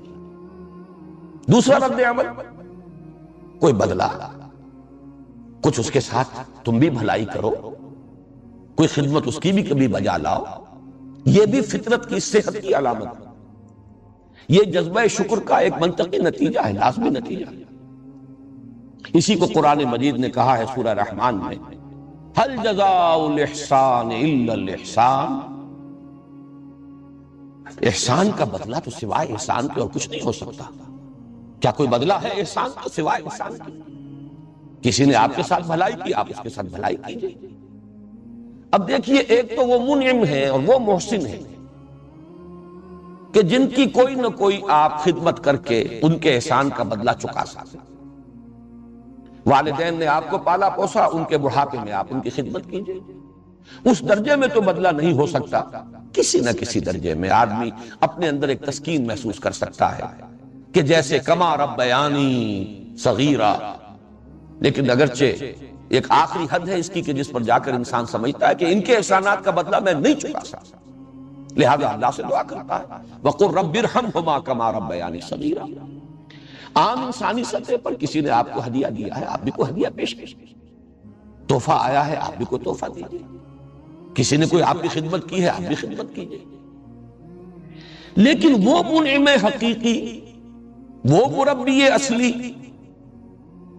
دوسرا رد عمل کوئی بدلہ، کچھ اس کے ساتھ تم بھی بھلائی کرو، کوئی خدمت اس کی بھی کبھی بجا لاؤ۔ یہ بھی فطرت کی صحت کی علامت ہے، یہ جذبہ شکر کا ایک منطقی نتیجہ ہے، لازمی نتیجہ ہے۔ اسی کو قرآن مجید نے کہا ہے سورہ رحمان میں، هل جزاء الاحسان الا الاحسان، احسان کا بدلہ تو سوائے احسان کے اور کچھ نہیں ہو سکتا۔ کیا کوئی بدلہ ہے احسان کا سوائے احسان کے؟ کسی نے آپ کے ساتھ بھلائی کی، آپ اس کے ساتھ بھلائی کیجئے۔ اب دیکھیے، ایک تو وہ منعم ہے اور وہ محسن ہے کہ جن کی کوئی نہ کوئی آپ خدمت کر کے ان کے احسان کا بدلہ چکا سکتے۔ والدین نے آپ کو پالا پوسا، ان کے بڑھاپے میں آپ ان کی خدمت کیجئے۔ اس درجے میں تو بدلہ نہیں ہو سکتا، کسی نہ کسی درجے میں آدمی اپنے اندر ایک تسکین محسوس کر سکتا ہے کہ جیسے کما ربیانی صغیرہ، لیکن اگرچہ ایک آخری حد ہے اس کی کہ جس پر جا کر انسان سمجھتا ہے کہ ان کے احسانات کا بدلہ میں نہیں چکا سکتا، لہذا اللہ سے دعا کرتا ہے وَقُلْ رَبِّ ارْحَمْهُمَا كَمَا رَبَّيَانِي صَغِيرًا۔ عام انسانی سطح پر کسی نے آپ کو ہدیہ دیا ہے، آپ بھی کوئی ہدیہ پیش کیجیے، تحفہ آیا ہے آپ بھی کوئی تحفہ دیجیے، کسی نے کوئی آپ کی خدمت کی ہے آپ بھی خدمت کیجیے۔ لیکن وہ منعم حقیقی، وہ مربی اصلی،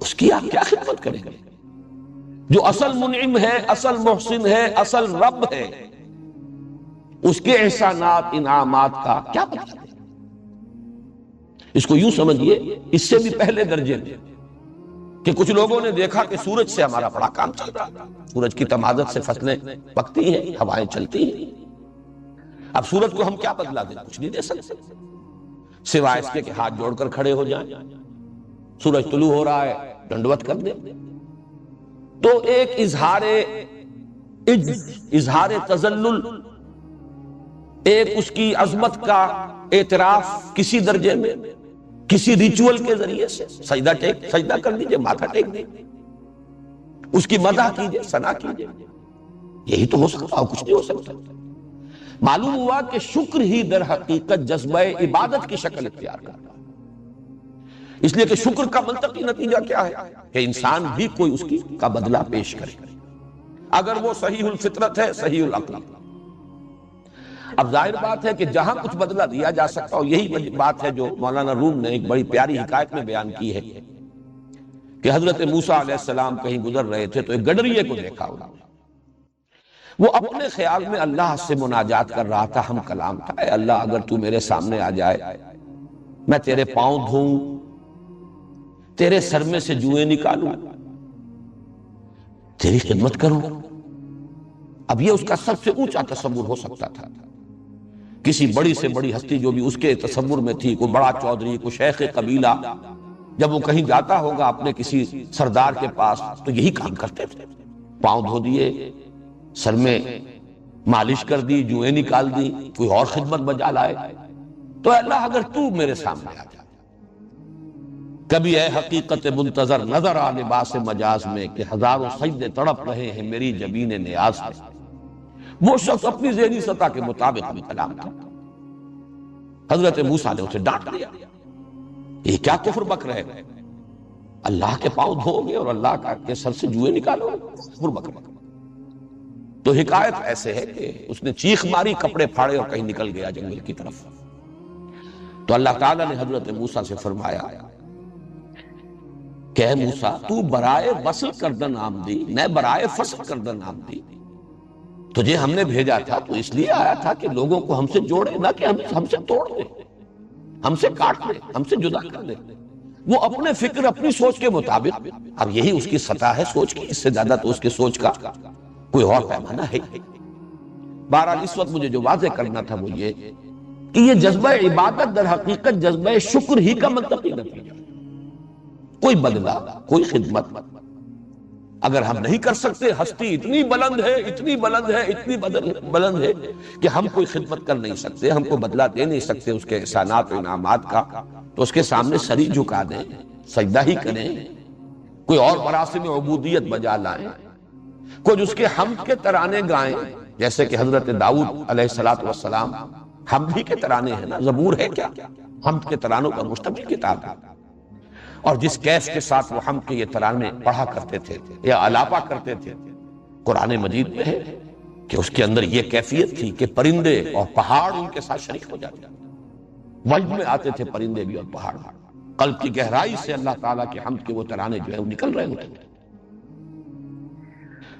اس کی آپ کیا خدمت کریں گے؟ جو اصل منعم ہے، اصل محسن ہے، اصل رب ہے، اس کے احسانات انعامات کا کیا پتہ ہے؟ اس کو یوں سمجھیے اس سے بھی پہلے درجے میں کہ کچھ لوگوں نے دیکھا کہ سورج سے ہمارا بڑا کام چل رہا ہے، سورج کی تمادت سے فصلیں پکتی ہیں، ہوائیں چلتی ہیں، اب سورج کو ہم کیا بدلا دیں؟ کچھ نہیں دے سکتے سوائے اس کے کہ ہاتھ جوڑ کر کھڑے ہو جائیں، سورج طلوع ہو رہا ہے ڈنڈوت کر دیں۔ تو ایک اظہار تذلل، ایک اس کی عظمت کا اعتراف کسی درجے میں، کسی ریچول کے ذریعے سے سجدہ کر دیجئے، ماتھا ٹیک دیجئے، اس کی مدح کیجئے، ثنا کیجئے، یہی تو ہو سکتا، اور کچھ نہیں ہو سکتا۔ معلوم ہوا کہ شکر ہی در حقیقت جذبہ عبادت کی شکل اختیار کرتا ہے، اس لیے کہ شکر کا منطقی نتیجہ کیا ہے کہ انسان بھی کوئی اس کی کا بدلہ پیش کرے، اگر وہ صحیح الفطرت ہے، صحیح العقل۔ اب ظاہر بات ہے کہ جہاں کچھ بدلہ دیا جا سکتا، اور یہی بات ہے جو مولانا روم نے ایک بڑی پیاری حکایت میں بیان کی ہے کہ حضرت موسیٰ علیہ السلام کہیں گزر رہے تھے تو ایک گڈریے کو دیکھا انہوں نے، وہ اپنے خیال میں اللہ سے مناجات کر رہا تھا، ہم کلام تھا، اے اللہ اگر تو میرے سامنے آ جائے، میں تیرے پاؤں دھوں، تیرے سر میں سے جوئیں نکالوں، تیری خدمت کروں۔ اب یہ اس کا سب سے اونچا تصور ہو سکتا تھا، کسی بڑی سے بڑی ہستی جو بھی اس کے تصور میں تھی، کوئی بڑا چودھری، کوئی شیخ قبیلہ، جب وہ کہیں جاتا ہوگا اپنے کسی سردار کے پاس تو یہی کام کرتے تھے، پاؤں دھو دیے، سر میں مالش کر دی، جوئیں نکال دی، کوئی اور خدمت بجا لائے۔ تو اللہ اگر تو میرے سامنے آ جائے، کبھی اے حقیقت منتظر نظر آ لباس مجاز میں کہ ہزاروں سجدے تڑپ رہے ہیں میری جبین نیاز میں۔ وہ شخص اپنی ذہنی سطح کے مطابق بھی کلام تھا۔ حضرت موسیٰ نے اسے ڈانٹ دیا، یہ کیا کفر بک رہے ہیں، اللہ کے پاؤں دھو گے اور اللہ کے سر سے جوئیں نکالو، کفر بک رہے۔ تو حکایت ایسے ہے کہ اس نے چیخ ماری، کپڑے پھاڑے اور کہیں نکل گیا جنگل کی طرف۔ تو اللہ تعالیٰ نے حضرت موسیٰ سے فرمایا کہ اے موسیٰ تو برائے وصل کردن آمدی، میں برائے فصل کردن آمدی، تجھے ہم نے بھیجا تھا تو اس لیے آیا تھا کہ لوگوں کو ہم سے جوڑے، نہ کہ ہم سے توڑ دے، ہم سے کاٹ دے، ہم سے جدا کر دے۔ وہ اپنے فکر، اپنی سوچ کے مطابق، اب یہی اس کی سطح ہے سوچ کی، اس سے زیادہ تو اس کے سوچ کا کوئی اور پیمانہ ہے۔ بہرحال اس وقت مجھے جو واضح کرنا تھا وہ یہ کہ یہ جذبہ عبادت در حقیقت جذبہ شکر ہی کا منطقی نتیجہ، کوئی بدلہ، کوئی خدمت اگر ہم نہیں کر سکتے، ہستی اتنی بلند ہے، اتنی بلند ہے، اتنی بلند ہے کہ ہم کوئی خدمت کر نہیں سکتے، ہم کو بدلہ دے نہیں سکتے اس کے احسانات و انعامات کا، تو اس کے سامنے سری جھکا دیں، سجدہ ہی کریں، کوئی اور مراسم عبودیت بجا لائیں، کچھ اس کے حمد کے ترانے گائیں، جیسے کہ حضرت داؤد علیہ السلام حمد ہی کے ترانے ہیں نا، زبور ہے کیا، حمد کے ترانوں کا مشتمل کتاب ہے، اور جس کیف کے ساتھ وہ حمد کے یہ ترانے پڑھا کرتے تھے یا الاپا کرتے تھے، قرآن مجید میں ہے کہ اس کے اندر یہ کیفیت تھی کہ پرندے اور پہاڑ ان کے ساتھ شریک ہو جاتے، وجد میں آتے تھے پرندے بھی اور پہاڑ، قلب کی گہرائی سے اللہ تعالیٰ کے حمد کے وہ ترانے جو ہے وہ نکل رہے ہوتے تھے۔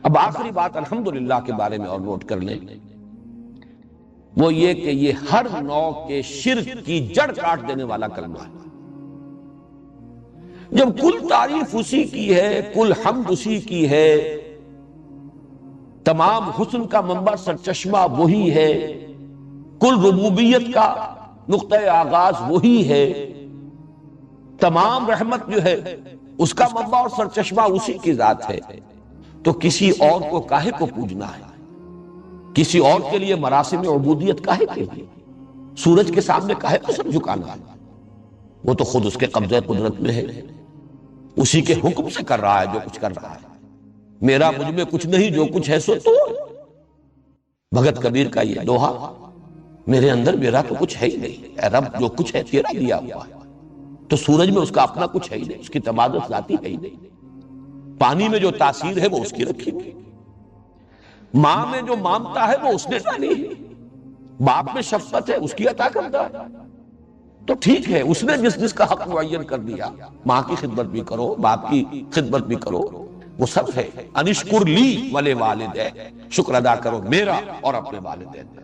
اب آخری بات الحمدللہ کے بارے میں اور نوٹ کر لیں، وہ یہ کہ یہ ہر نوع کے شرک کی جڑ کاٹ دینے والا کلمہ ہے۔ جب کل تعریف اسی کی ہے، کل حمد اسی کی ہے، تمام حسن کا منبع سرچشمہ وہی ہے، کل ربوبیت کا نقطہ آغاز وہی ہے، تمام رحمت جو ہے اس کا منبع اور سرچشمہ اسی کی ذات ہے، تو کسی اور کو کاہے کو پوجنا ہے؟ کسی اور کے لیے مراسم عبودیت کاہے کے لیے؟ سورج کے سامنے کاہے کو سر جھکانا؟ وہ تو خود اس کے قبضہ قدرت میں ہے، اسی کے حکم سے کر رہا ہے جو کچھ کر رہا ہے۔ میرا مجھ میں کچھ نہیں، جو کچھ ہے سو تو۔ بھگت کبیر کا یہ دوہا، میرے اندر میرا تو کچھ ہے ہی نہیں، اے رب جو کچھ ہے تیرا دیا ہوا ہے۔ تو سورج میں اس کا اپنا کچھ ہے ہی نہیں، اس کی تمادت ذاتی ہے ہی نہیں۔ پانی میں جو تاثیر ہے وہ اس کی رکھی ہوئی، ماں میں جو مامتا ہے وہ اس نے ڈالی ہے، باپ میں شفقت ہے اس کی عطا کرتا ہے۔ تو ٹھیک ہے، اس نے جس کا حق معین کر دیا، ماں کی خدمت بھی کرو، باپ کی خدمت بھی کرو، وہ سب ہے۔ انشکر لی ولے والدے، شکر ادا کرو میرا اور اپنے والدین کا۔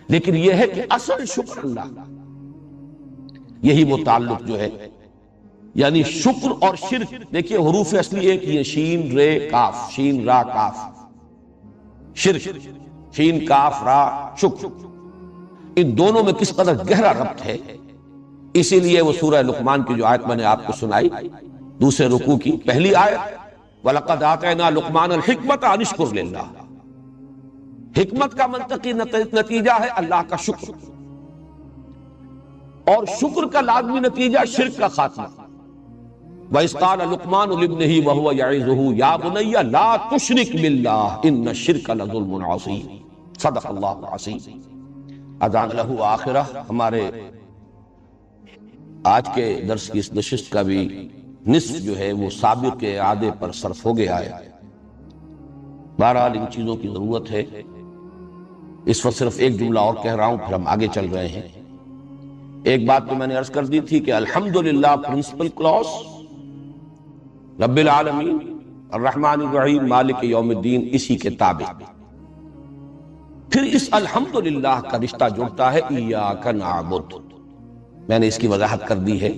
لیکن یہ ہے کہ اصل شکر اللہ، یہی وہ تعلق جو ہے، یعنی شکر اور شرک۔ دیکھیے حروف اصلی ایک ہی ہے، شین رے کاف، شین را کاف، شرک، شین کاف را شکر۔ ان دونوں میں کس قدر گہرا ربط ہے، اسی لیے وہ سورہ لقمان کی جو آیت میں نے آپ کو سنائی دوسرے رکوع کی پہلی آیت، وَلَقَدْ آتَيْنَا لُقْمَانَ الْحِكْمَةَ أَنِ اشْكُرْ لِلَّهِ، حکمت کا منطقی نتیجہ ہے اللہ کا شکر، اور شکر کا لازمی نتیجہ شرک کا خاتمہ۔ وَإِذْ قَالَ لُقْمَانُ لِابْنِهِ وَهُوَ يَعِظُهُ يَا بُنَيَّ لَا تُشْرِكْ بِاللَّهِ إِنَّ الشِّرْكَ لَظُلْمٌ عَظِيمٌ۔ صدق اللہ العظیم۔ اذان لہو آخرہ۔ ہمارے آج کے درس کی اس نشست کا بھی نصف جو ہے وہ سابق کے اعادے پر صرف ہو گیا ہے۔ بہرحال ان چیزوں کی ضرورت ہے۔ اس وقت صرف ایک جملہ اور کہہ رہا ہوں، پھر ہم آگے چل رہے ہیں۔ ایک بات تو میں نے عرض کر دی تھی کہ الحمدللہ پرنسپل کلاس، رب العالمین الرحمن الرحیم مالک یوم الدین، اسی کے تابع۔ پھر اس الحمدللہ کا رشتہ جڑتا ہے ایاک نعبد۔ میں نے اس کی وضاحت کر دی ہے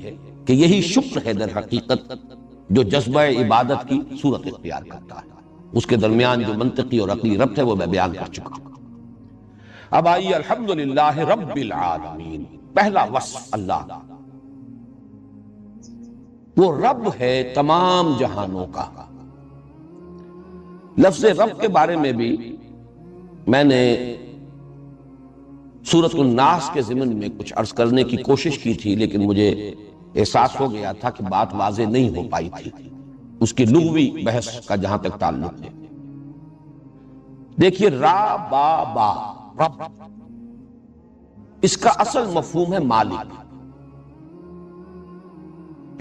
کہ یہی شکر ہے در حقیقت جو جذبہ عبادت کی صورت اختیار کرتا ہے۔ اس کے درمیان جو منطقی اور عقلی ربط ہے وہ میں بیان کر چکا ہوں۔ اب آئیے الحمدللہ رب العالمین، پہلا وصف اللہ، وہ رب ہے تمام جہانوں کا۔ لفظ رب کے بارے میں بھی میں نے سورۃ الناس کے ضمن میں کچھ عرض کرنے کی کوشش کی تھی، لیکن مجھے احساس ہو گیا تھا کہ بات واضح نہیں ہو پائی تھی اس کی لغوی بحث کا جہاں تک تعلق ہے۔ دیکھیے را با با، رب، اس کا اصل مفہوم ہے مالک۔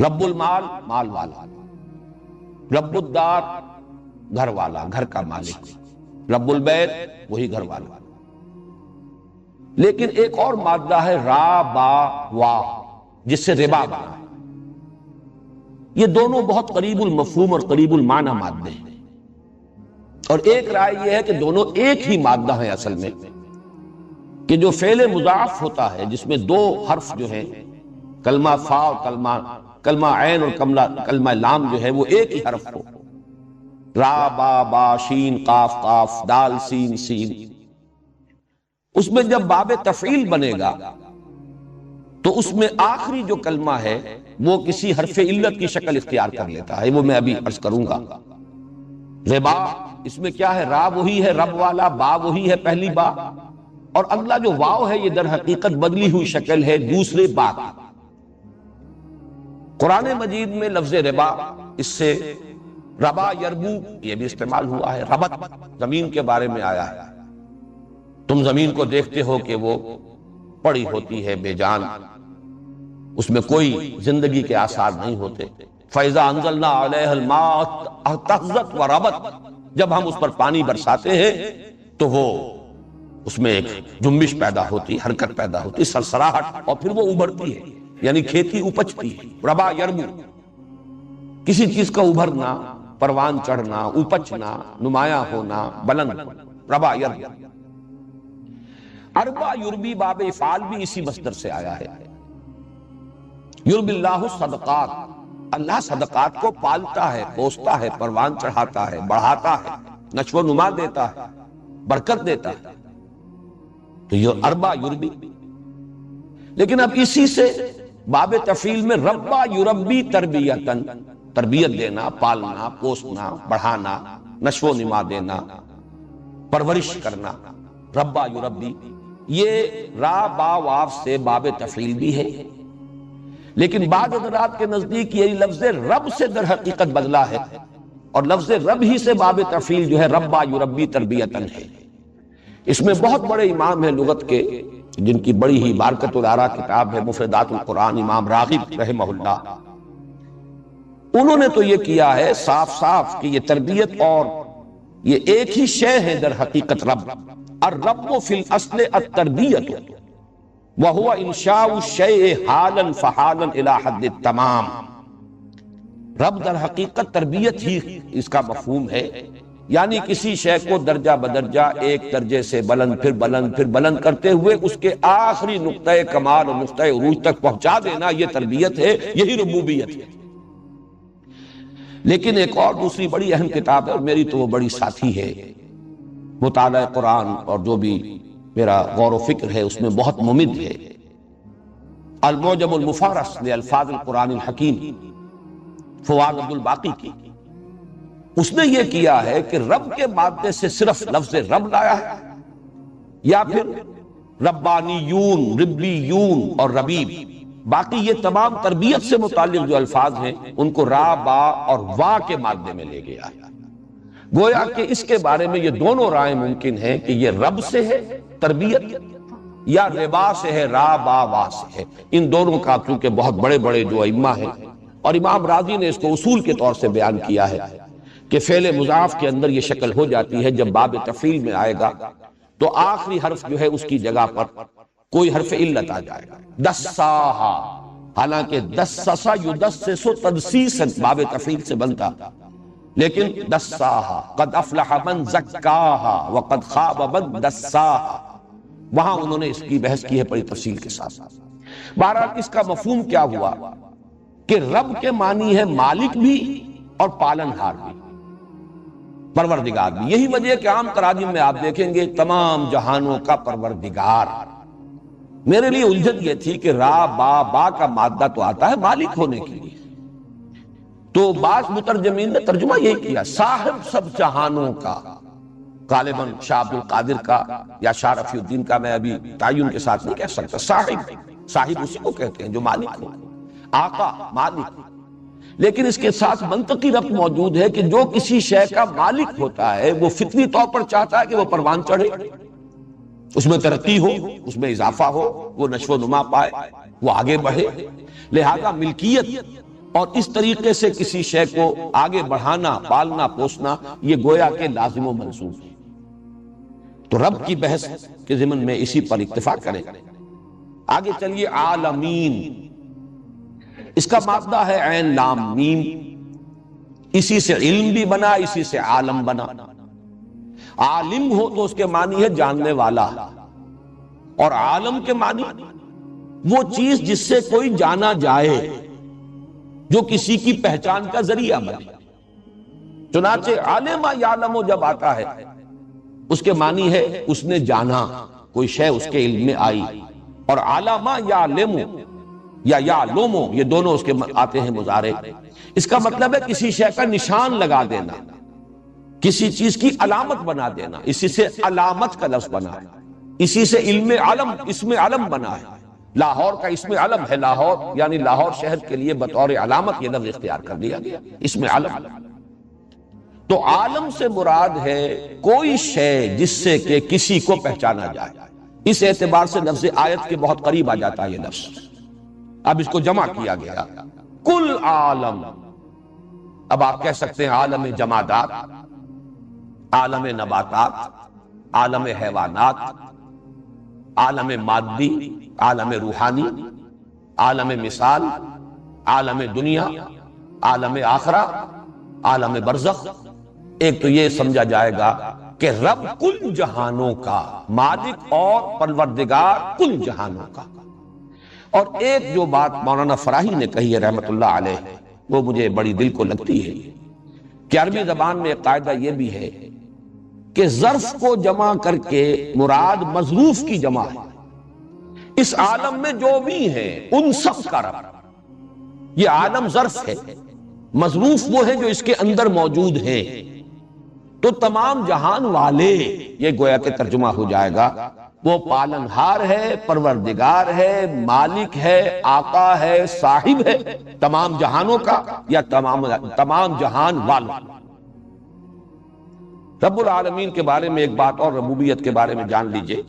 رب المال، مال والا، رب الدار، گھر والا، گھر کا مالک، رب البیت، وہی گھر والا۔ لیکن ایک اور مادہ ہے را با وا، جس سے ربا بنا۔ یہ دونوں بہت قریب المفہوم اور قریب المعنی مادے ہیں، اور ایک رائے یہ ہے کہ دونوں ایک ہی مادہ ہیں اصل میں، کہ جو فعل مضاف ہوتا ہے جس میں دو حرف جو ہیں، کلمہ فا اور کلمہ عین اور کلمہ لام جو ہے وہ ایک ہی حرف ہو، را با با، شین قاف قاف، دال سین سین، اس میں جب باب تفعیل بنے گا تو اس میں آخری جو کلمہ ہے وہ کسی حرف علت کی شکل اختیار کر لیتا ہے، وہ میں ابھی عرض کروں گا۔ ربا، اس میں کیا ہے، را وہی ہے رب والا، با وہی ہے پہلی با، اور اگلا جو واو ہے یہ در حقیقت بدلی ہوئی شکل ہے دوسرے با کی۔ قرآن مجید میں لفظ ربا، اس سے ربا یربو یہ بھی استعمال ہوا ہے، ربط زمین کے بارے میں آیا ہے۔ تم زمین کو دیکھتے ہو کہ وہ پڑی ہوتی ہے بے جان، اس میں کوئی زندگی کے آثار نہیں ہوتے۔ فَإِذَا أَنزَلْنَا عَلَيْهَا الْمَاءَ اهْتَزَّتْ وَرَبَتْ، جب ہم اس پر پانی برساتے ہیں تو وہ اس میں ایک جنبش پیدا ہوتی، حرکت پیدا ہوتی، سرسراہٹ، اور پھر وہ ابھرتی ہے، یعنی کھیتی اپجتی ہے۔ ربا یربو، کسی چیز کا ابھرنا، پروان چڑھنا، اپجنا، نمایاں ہونا، بلند، ربا یربو۔ اربا یربی، باب افعال بھی اسی مصدر سے آیا ہے۔ یربی اللہ الصدقات، اللہ صدقات کو پالتا ہے، پوستا ہے، پروان چڑھاتا ہے، بڑھاتا ہے، نشو و نما دیتا ہے، برکت دیتا ہے، تو یہ اربا یربی۔ لیکن اب اسی سے باب تفعیل میں ربا یربی تربیتاً، تربیت دینا، پالنا، پوسنا، بڑھانا، نشو و نما دینا، پرورش کرنا، ربا یربی، یہ را با واو سے باب تفعیل بھی ہے، لیکن بعض حضرات کے نزدیک یہ لفظ رب سے در حقیقت بدلا ہے، اور لفظ رب ہی سے باب تفعیل جو ہے ربا یربی تربیتاً ہے۔ اس میں بہت بڑے امام ہیں لغت کے جن کی بڑی ہی بارکت الآراء کتاب ہے مفردات القرآن، امام راغب رحمہ اللہ، انہوں نے تو یہ کیا ہے صاف صاف کہ یہ تربیت اور یہ ایک ہی شے ہے در حقیقت رب۔ الرب فی الاصل التربیت وہو انشاء الشیء حالا فحالا الی حد التمام۔ رب در حقیقت تربیت ہی اس کا مفہوم ہے، یعنی کسی شے کو درجہ بدرجہ ایک درجے سے بلند پھر بلند پھر بلند کرتے ہوئے اس کے آخری نقطۂ کمال اور نقطۂ عروج تک پہنچا دینا، یہ تربیت ہے، یہی ربوبیت ہے۔ لیکن ایک اور دوسری بڑی اہم کتاب ہے، اور میری تو وہ بڑی ساتھی ہے، مطالعہ قرآن اور جو بھی میرا غور و فکر ہے اس میں بہت ممد ہے، المعجم المفارس لالفاظ القرآن الحکیم، فواد عبد الباقی کی۔ اس نے یہ کیا ہے کہ رب کے مادے سے صرف لفظ رب لایا ہے، یا پھر ربانیون، ربیون اور ربیب، باقی یہ تمام تربیت سے متعلق جو الفاظ ہیں ان کو را با اور وا کے مادے میں لے گیا ہے۔ گویا کہ اس کے بارے میں یہ دونوں رائے ممکن ہیں کہ یہ رب سے ہے تربیت یا ربا سے ہے، را با وا سے ہے۔ ان دونوں کا چونکہ بہت بڑے بڑے جو ائمہ ہیں، اور امام راضی نے اس کو اصول کے طور سے بیان کیا ہے کہ فعل مضاف کے اندر یہ شکل ہو جاتی ہے جب باب تفعیل میں آئے گا تو آخری حرف جو ہے اس کی جگہ پر کوئی حرف علت آ جائے گا، دساہا، حالانکہ دسسا یدسس تدسیسا باب تفعیل سے بنتا، لیکن دساہا، قد افلح من زکاہا وقد خاب من دساہا، وہاں انہوں نے اس کی بحث کی ہے بڑی تفصیل کے ساتھ۔ بہرحال اس کا مفہوم کیا ہوا کہ رب کے معنی ہے مالک بھی اور پالنہار بھی، پروردگار بھی۔ یہی وجہ ہے کہ عام تراجم میں آپ دیکھیں گے تمام جہانوں کا پروردگار۔ میرے لیے الجھن یہ تھی کہ را با کا مادہ تو آتا ہے مالک ہونے کے لیے، تو بعض مترجمین نے ترجمہ یہی کیا صاحب سب جہانوں کا، غالباً شاہ عبد القادر کا یا شاہ رفیع الدین کا، میں ابھی تعین کے ساتھ نہیں کہہ سکتا، صاحب اسی کو کہتے ہیں جو مالک ہو، آقا مالک۔ لیکن اس کے ساتھ منطقی ربط موجود ہے کہ جو کسی شے کا مالک ہوتا ہے وہ فطری طور پر چاہتا ہے کہ وہ پروان چڑھے، اس میں ترقی ہو، اس میں اضافہ ہو، وہ نشو و نما پائے، وہ آگے بڑھے۔ لہذا ملکیت اور اس طریقے سے کسی شے کو آگے بڑھانا، پالنا، پوسنا، یہ گویا کہ لازم و منصوب ہے۔ تو رب کی بحث کے ضمن میں اسی پر اکتفا کریں۔ آگے چلیے، عالمین، اس کا مادہ ہے عین لام میم، اسی سے علم بھی بنا، اسی سے عالم بنا۔ عالم ہو تو اس کے معنی ہے جاننے والا، اور عالم کے معنی وہ چیز جس سے کوئی جانا جائے، جو کسی کی پہچان کا ذریعہ بنے۔ چنانچہ عالم یعلم جب آتا ہے اس کے معنی ہے اس نے جانا، کوئی شے اس کے علم میں آئی، اور علم یعلم یا یعلم، یہ دونوں اس کے آتے ہیں مضارع۔ اس کا مطلب ہے کسی شے کا نشان لگا دینا، کسی چیز کی علامت بنا دینا، اسی سے علامت کا لفظ بنا ہے، اسی سے علم علم، اسم علم بنا ہے۔ لاہور کا اسم علم ہے، لاہور یعنی لاہور شہر کے لیے بطور علامت یہ لفظ اختیار کر دیا گیا، اسم علم۔ تو عالم سے مراد ہے کوئی شے جس سے کہ کسی کو پہچانا جائے۔ اس اعتبار سے لفظ آیت کے بہت قریب آ جاتا ہے یہ لفظ۔ اب اس کو جمع کیا گیا، کل عالم۔ اب آپ کہہ سکتے ہیں عالم جمادات، عالم نباتات، عالم حیوانات، عالم مادی، عالم روحانی، عالم مثال، عالم دنیا، عالم آخرہ، عالم برزخ۔ ایک تو یہ سمجھا جائے گا کہ رب کل جہانوں کا مالک اور پروردگار کل جہانوں کا۔ اور ایک جو بات مولانا فراہی نے کہی ہے رحمت اللہ علیہ، وہ مجھے بڑی دل کو لگتی ہے کہ عربی زبان میں ایک قاعدہ یہ بھی ہے کہ ظرف کو جمع کر کے مراد مظروف کی جمع ہے۔ اس عالم میں جو بھی ہیں ان سب کا رب، یہ عالم ظرف ہے، مظروف وہ ہے جو اس کے اندر موجود ہیں۔ تو تمام جہان والے، یہ گویا کہ ترجمہ ہو جائے گا، وہ پالنہار ہے، پروردگار ہے، مالک ہے، آقا ہے، صاحب ہے تمام جہانوں کا، یا تمام جہان والوں۔ رب العالمین کے بارے میں ایک بات اور ربوبیت کے بارے میں جان لیجئے۔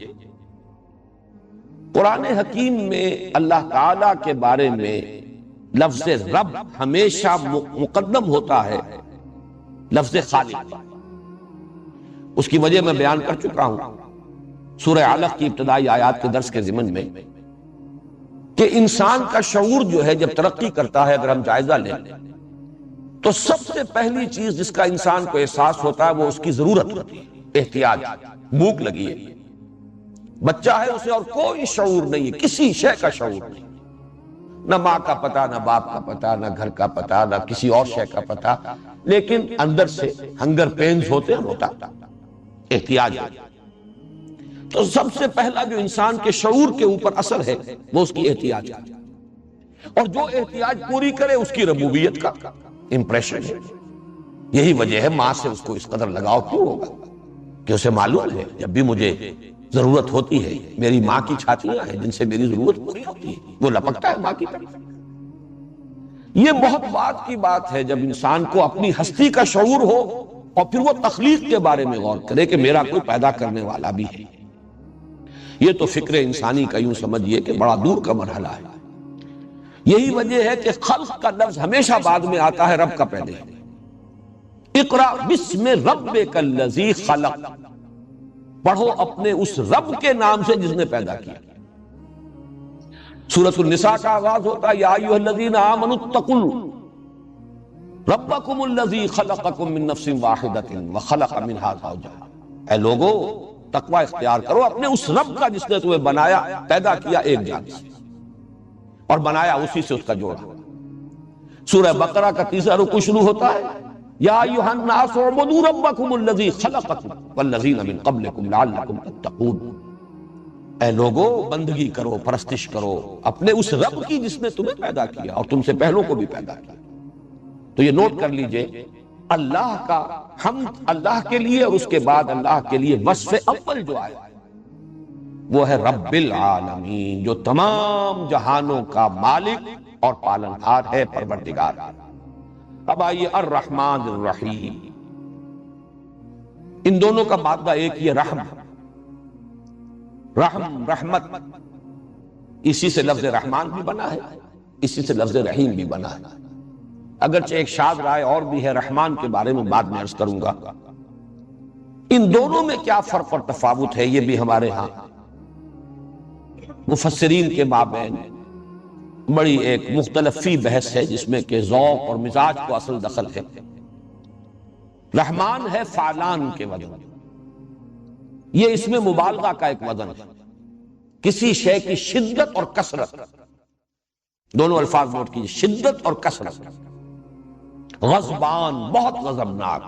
قرآن حکیم میں اللہ تعالیٰ کے بارے میں لفظ رب ہمیشہ مقدم ہوتا ہے لفظ خالق۔ اس کی وجہ میں بیان کر چکا ہوں سورہ علق کی ابتدائی آیات کے درس کے ضمن میں، کہ انسان کا شعور جو ہے جب ترقی کرتا ہے، اگر ہم جائزہ لیں تو سب سے پہلی چیز جس کا انسان کو احساس ہوتا ہے وہ اس کی ضرورت ہوتی ہے، احتیاج، بھوک لگی ہے۔ بچہ ہے، اسے اور کوئی شعور نہیں ہے، کسی شے کا شعور نہیں، نہ ماں کا پتہ، نہ باپ کا پتہ، نہ گھر کا پتہ، نہ کسی اور شے کا پتہ، لیکن اندر سے ہنگر پینز ہوتے ہیں، روتا احتیاج ہے۔ تو سب سے پہلا جو انسان کے شعور کے اوپر اثر ہے وہ اس کی احتیاج ہے، اور جو احتیاج پوری کرے اس کی ربوبیت کا امپریشن ہے۔ یہی وجہ ہے ماں سے اس کو اس قدر لگاؤ کیوں ہوگا، کہ اسے معلوم ہے جب بھی مجھے ضرورت ہوتی ہے، میری ماں کی چھاتیاں ہیں جن سے میری ضرورت پوری ہوتی ہے، وہ لپکتا ہے ماں کی طرف۔ یہ بہت بات کی بات ہے جب انسان کو اپنی ہستی کا شعور ہو، اور پھر وہ تخلیق کے بارے میں غور کرے کہ میرا کوئی پیدا کرنے والا بھی ہے۔ یہ تو فکر انسانی کا یوں سمجھیے کہ بڑا دور کا مرحلہ ہے۔ یہی وجہ ہے کہ خلق کا لفظ ہمیشہ بعد میں آتا ہے، رب کا پہلے۔ اقرا بسم ربک الذی خلق، پڑھو اپنے اس رب کے نام سے جس نے پیدا کیا۔ سورۃ النساء کا آغاز ہوتا ہے، یا ایھا الذین آمنوا اتقوا ربکم الذی خلقکم من نفس واحدۃ وخلق منها زوجها، اے لوگو تقوی اختیار کرو اپنے اس رب کا جس نے تمہیں بنایا، پیدا کیا ایک جان سے، اور بنایا اسی سے اس کا جوڑا۔ سورہ بقرہ کا تیسرا رکوع شروع ہوتا ہے، یا ایھا الناس اعبدوا ربکم الذی خلقکم والذین من قبلکم لعلکم تتقون، اے لوگو بندگی کرو، پرستش کرو اپنے اس رب کی جس نے تمہیں پیدا کیا اور تم سے پہلوں کو بھی پیدا کیا۔ تو یہ نوٹ کر لیجئے، اللہ کا حمد اللہ کے لیے، اور اس کے بعد اللہ کے لیے وصف اول جو آیا وہ ہے رب العالمین، جو تمام جہانوں کا مالک اور پالنہار ہے، پروردگار۔ اب آئیے الرحمن الرحیم، ان دونوں کا مادہ ایک ہی ہے، رحم، رحم رحمت، اسی سے لفظ رحمان بھی بنا ہے، اسی سے لفظ رحیم بھی بنا ہے۔ اگرچہ ایک شاذ رائے اور بھی ہے رحمان کے بارے میں بعد میں عرض کروں گا۔ ان دونوں میں کیا فرق اور تفاوت ہے، یہ بھی ہمارے ہاں مفسرین کے مابین بڑی ایک مختلف فی بحث ہے، جس میں کہ ذوق اور مزاج کو اصل دخل ہے۔ رحمان ہے فعلان کے وزن، یہ اس میں مبالغہ کا ایک وزن ہے، کسی شے کی شدت اور کثرت، دونوں الفاظ نوٹ کیجئے، شدت اور کثرت۔ غضبان، بہت غضبناک،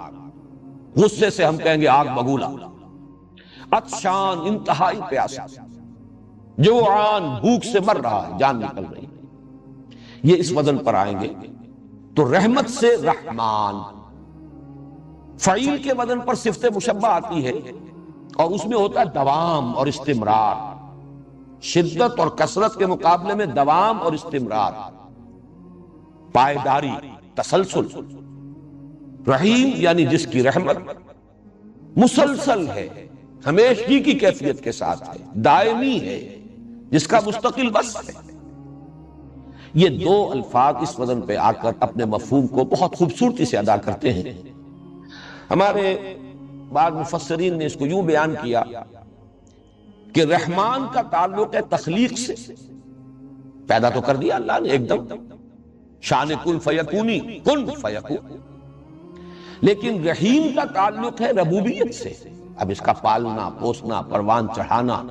غصے سے ہم کہیں گے آگ بگولا۔ عطشان، انتہائی پیاسا۔ جوعان، بھوک سے مر رہا ہے، جان نکل رہی ہے۔ یہ اس وزن پر آئیں گے تو رحمت سے رحمان، فعیل کے وزن پر صفت مشبہ آتی ہے، اور اس میں ہوتا ہے دوام اور استمرار، شدت اور کثرت کے مقابلے میں دوام اور استمرار، پائیداری، تسلسل۔ رحیم یعنی جس کی رحمت مسلسل ہے، ہمیشگی کی کیفیت کے ساتھ ہے، دائمی ہے، جس کا مستقل وصف ہے۔ یہ دو الفاظ اس وزن پہ آ کر اپنے مفہوم کو بہت خوبصورتی سے ادا کرتے ہیں۔ ہمارے بعض مفسرین نے اس کو یوں بیان کیا کہ رحمان کا تعلق ہے تخلیق سے، پیدا تو کر دیا اللہ نے ایک دم، شان کن فیکونی، کن فیکون، لیکن رحیم کا تعلق ہے ربوبیت سے، اب اس کا پالنا، پوسنا، پروان چڑھانا،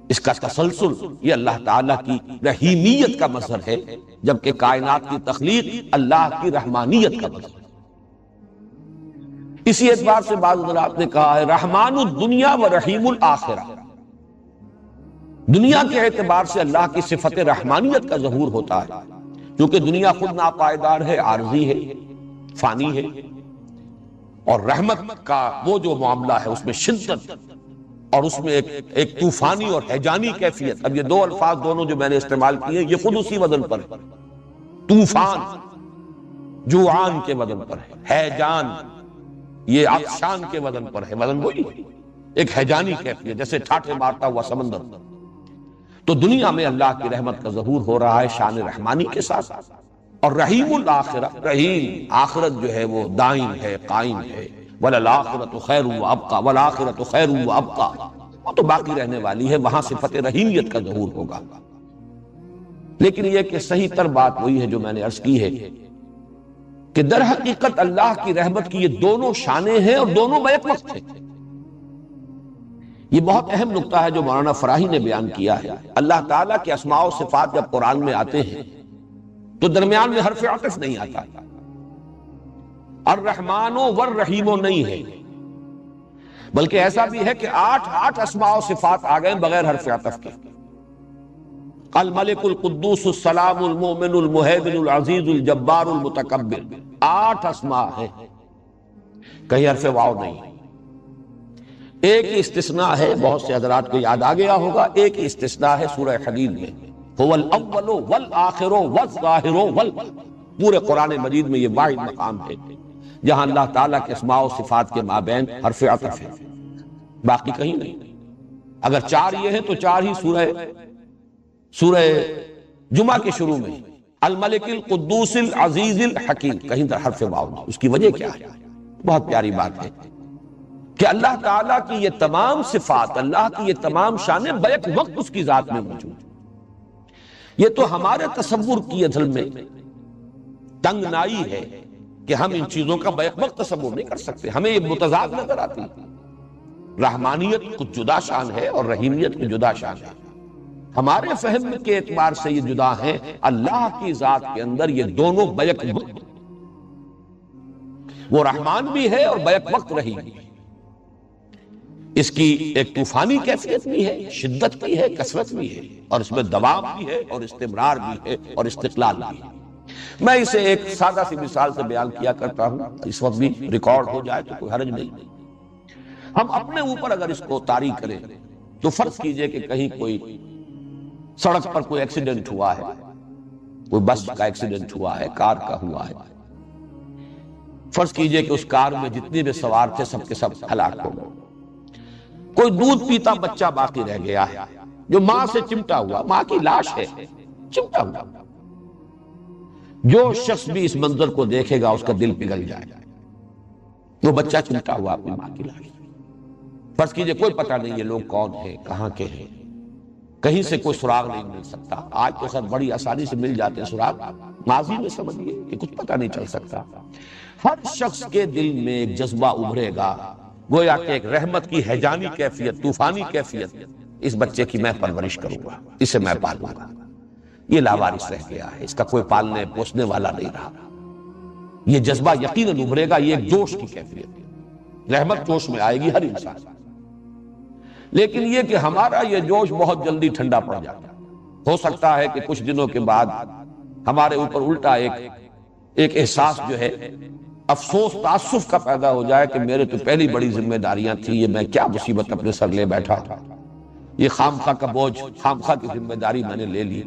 اس کا تسلسل، یہ اللہ تعالیٰ کی رحیمیت کا مظہر ہے، جبکہ کائنات کی تخلیق اللہ کی رحمانیت کا مظہر ہے۔ اسی اعتبار سے بعض حضرات نے کہا ہے رحمان الدنیا و رحیم الآخرہ، دنیا کے اعتبار سے اللہ کی صفت رحمانیت کا ظہور ہوتا ہے، کیونکہ دنیا خود ناپائیدار ہے، عارضی ہے، فانی ہے، اور رحمت کا وہ جو معاملہ ہے اس میں شدت اور اس میں ایک طوفانی اور ہیجانی کیفیت. اب یہ دو الفاظ دونوں جو میں نے استعمال کیے یہ خود اسی وزن پر ہے. طوفان جوعان کے وزن پر ہے، ہیجان یہ عطشان کے وزن پر ہے. وزن وہی ایک ہیجانی کیفیت جیسے ٹھاٹھے مارتا ہوا سمندر. تو دنیا میں اللہ کی رحمت کا ظہور ہو رہا ہے شان رحمانی کے ساتھ. اور رحیم الآخرہ، رحیم آخرت جو ہے وہ دائم ہے، قائم ہے. وَلَلْآخِرَةُ خَيْرٌ وَأَبْقَىٰ وَالْآخِرَةُ خَيْرٌ وَأَبْقَىٰ، وہ تو باقی رہنے والی ہے، وہاں صفت رحیمیت کا ظہور ہوگا. لیکن یہ کہ صحیح تر بات وہی ہے جو میں نے عرض کی ہے کہ در حقیقت اللہ کی رحمت کی یہ دونوں شانیں ہیں اور دونوں بیک وقت ہیں. یہ بہت اہم نقطہ ہے جو مولانا فراہی نے بیان کیا ہے. اللہ تعالیٰ کے اسماء و صفات جب قرآن میں آتے ہیں تو درمیان میں حرف عطف نہیں آتا. الرحمن والرحیم نہیں ہے، بلکہ ایسا بھی ہے کہ 8 اسماء و صفات آ گئے بغیر حرف عطف کے. الملک القدوس السلام المؤمن المہیمن العزیز الجبار المتکبر، 8 اسماء ہیں، کہیں حرف واو نہیں. ایک ہی استثناء ہے، بہت سے حضرات کو یاد آ گیا ہوگا، ایک ہی استثناء ہے سورہ حدید میں، هو الاول والآخر والظاہر پورے قرآن مجید میں یہ واحد مقام ہے جہاں اللہ تعالیٰ کے اسماء و صفات کے مابین حرف عطف ہے، باقی کہیں نہیں. اگر 4 یہ ہیں تو 4 ہی سورہ جمعہ کے شروع میں الملک القدوس العزیز الحکیم، کہیں در حرف واو نہیں. اس کی وجہ کیا ہے؟ بہت پیاری بات ہے کہ اللہ تعالیٰ کی یہ تمام صفات، اللہ کی یہ تمام شانیں بیک وقت اس کی ذات میں موجود ہیں. یہ تو ہمارے تصور کی اصل میں تنگنائی ہے کہ ہم ان چیزوں کا بیک وقت تصور نہیں کر سکتے، ہمیں یہ متضاد نظر آتی ہے. رحمانیت کچھ جدا شان ہے اور رحیمیت کی جدا شان ہے. ہمارے فہم کے اعتبار سے یہ جدا ہیں، اللہ کی ذات کے اندر یہ دونوں بیک وقت، وہ رحمان بھی ہے اور بیک وقت رحیم بھی ہے. اس کی ایک طوفانی کیفیت بھی ہے، شدت بھی ہے، کثرت بھی ہے، اور اس میں دوام بھی ہے اور استمرار بھی ہے اور استقلال بھی ہے. میں اسے ایک سادہ سی مثال سے بیان کیا کرتا ہوں، اس وقت بھی ریکارڈ ہو جائے تو کوئی حرج نہیں. ہم اپنے اوپر اگر اس کو طاری کریں تو فرض کیجئے کہ کہیں کوئی سڑک پر کوئی ایکسیڈنٹ ہوا ہے، کوئی بس کا ایکسیڈنٹ ہوا ہے، کار کا ہوا ہے. فرض کیجئے کہ اس کار میں جتنے بھی سوار تھے سب کے سب ہلاک ہو گئے. کوئی دودھ پیتا بچہ باقی رہ گیا ہے جو ماں سے چمٹا ہوا، ماں کی لاش ہے، چمٹا ہوا. جو شخص بھی اس منظر کو دیکھے گا اس کا دل پگھل جائے گا. وہ بچہ چمٹا ہوا اپنی ماں کی لاش. فرض کیجئے کوئی پتہ نہیں یہ لوگ کون ہیں، کہاں کے ہیں، کہیں سے کوئی سراغ نہیں مل سکتا. آج تو خیر بڑی آسانی سے مل جاتے ہیں سراغ، ماضی میں سمجھیے کہ کچھ پتہ نہیں چل سکتا. ہر شخص کے دل میں ایک جذبہ ابھرے گا، گویا کہ ایک رحمت کی ہیجانی کیفیت، طوفانی کیفیت. اس بچے کی میں پرورش کروں گا، اسے میں پالوں گا. یہ لاوارث رہ گیا ہے، اس کا کوئی پالنے پوسنے والا نہیں رہا. یہ جذبہ یقیناً ابھرے گا، یہ ایک جوش کی کیفیت ہے. رحمت جوش میں آئے گی ہر انسان. لیکن یہ کہ ہمارا یہ جوش بہت جلدی ٹھنڈا پڑ جاتا ہے. ہو سکتا ہے کہ کچھ دنوں کے بعد ہمارے اوپر الٹا ایک احساس جو ہے افسوس تعصف کا پیدا ہو جائے کہ میرے تو پہلی بڑی ذمہ داریاں تھیں، یہ میں کیا مصیبت اپنے سر لے بیٹھا تھا، یہ خامخواہ کا بوجھ، خامخواہ کی ذمہ داری میں نے لے لی.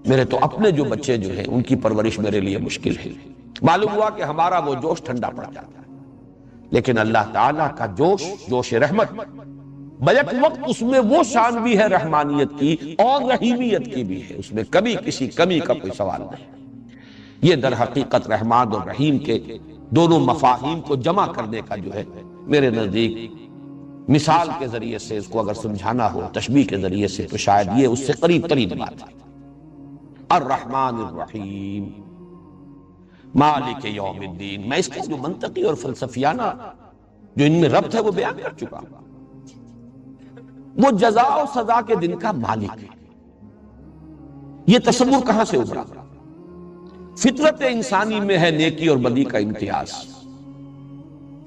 میرے تو اپنے جو بچے جو ہیں ان کی پرورش میرے لیے مشکل ہے. معلوم ہوا کہ ہمارا وہ جوش ٹھنڈا پڑ جاتا ہے. لیکن اللہ تعالیٰ کا جوش، جوش رحمت، بیک وقت اس میں وہ شان بھی ہے رحمانیت کی اور رحیمیت کی بھی ہے، اس میں کبھی کسی کمی کا کوئی سوال نہیں. یہ در حقیقت رحمان اور رحیم کے دونوں مفاہیم کو جمع کرنے کا جو ہے میرے نزدیک مثال کے ذریعے سے اس کو اگر سمجھانا ہو، تشبیہ کے ذریعے سے، تو شاید یہ اس سے قریب ترین بات ہے. الرحمن الرحیم مالک یوم الدین. میں اس کے جو منطقی اور فلسفیانہ جو ان میں ربط ہے وہ بیان کر چکا ہوں. وہ جزا و سزا کے دن کا مالک ہے. یہ تصور کہاں سے ابھرا؟ فطرت انسانی میں ہے نیکی اور بدی کا امتیاز.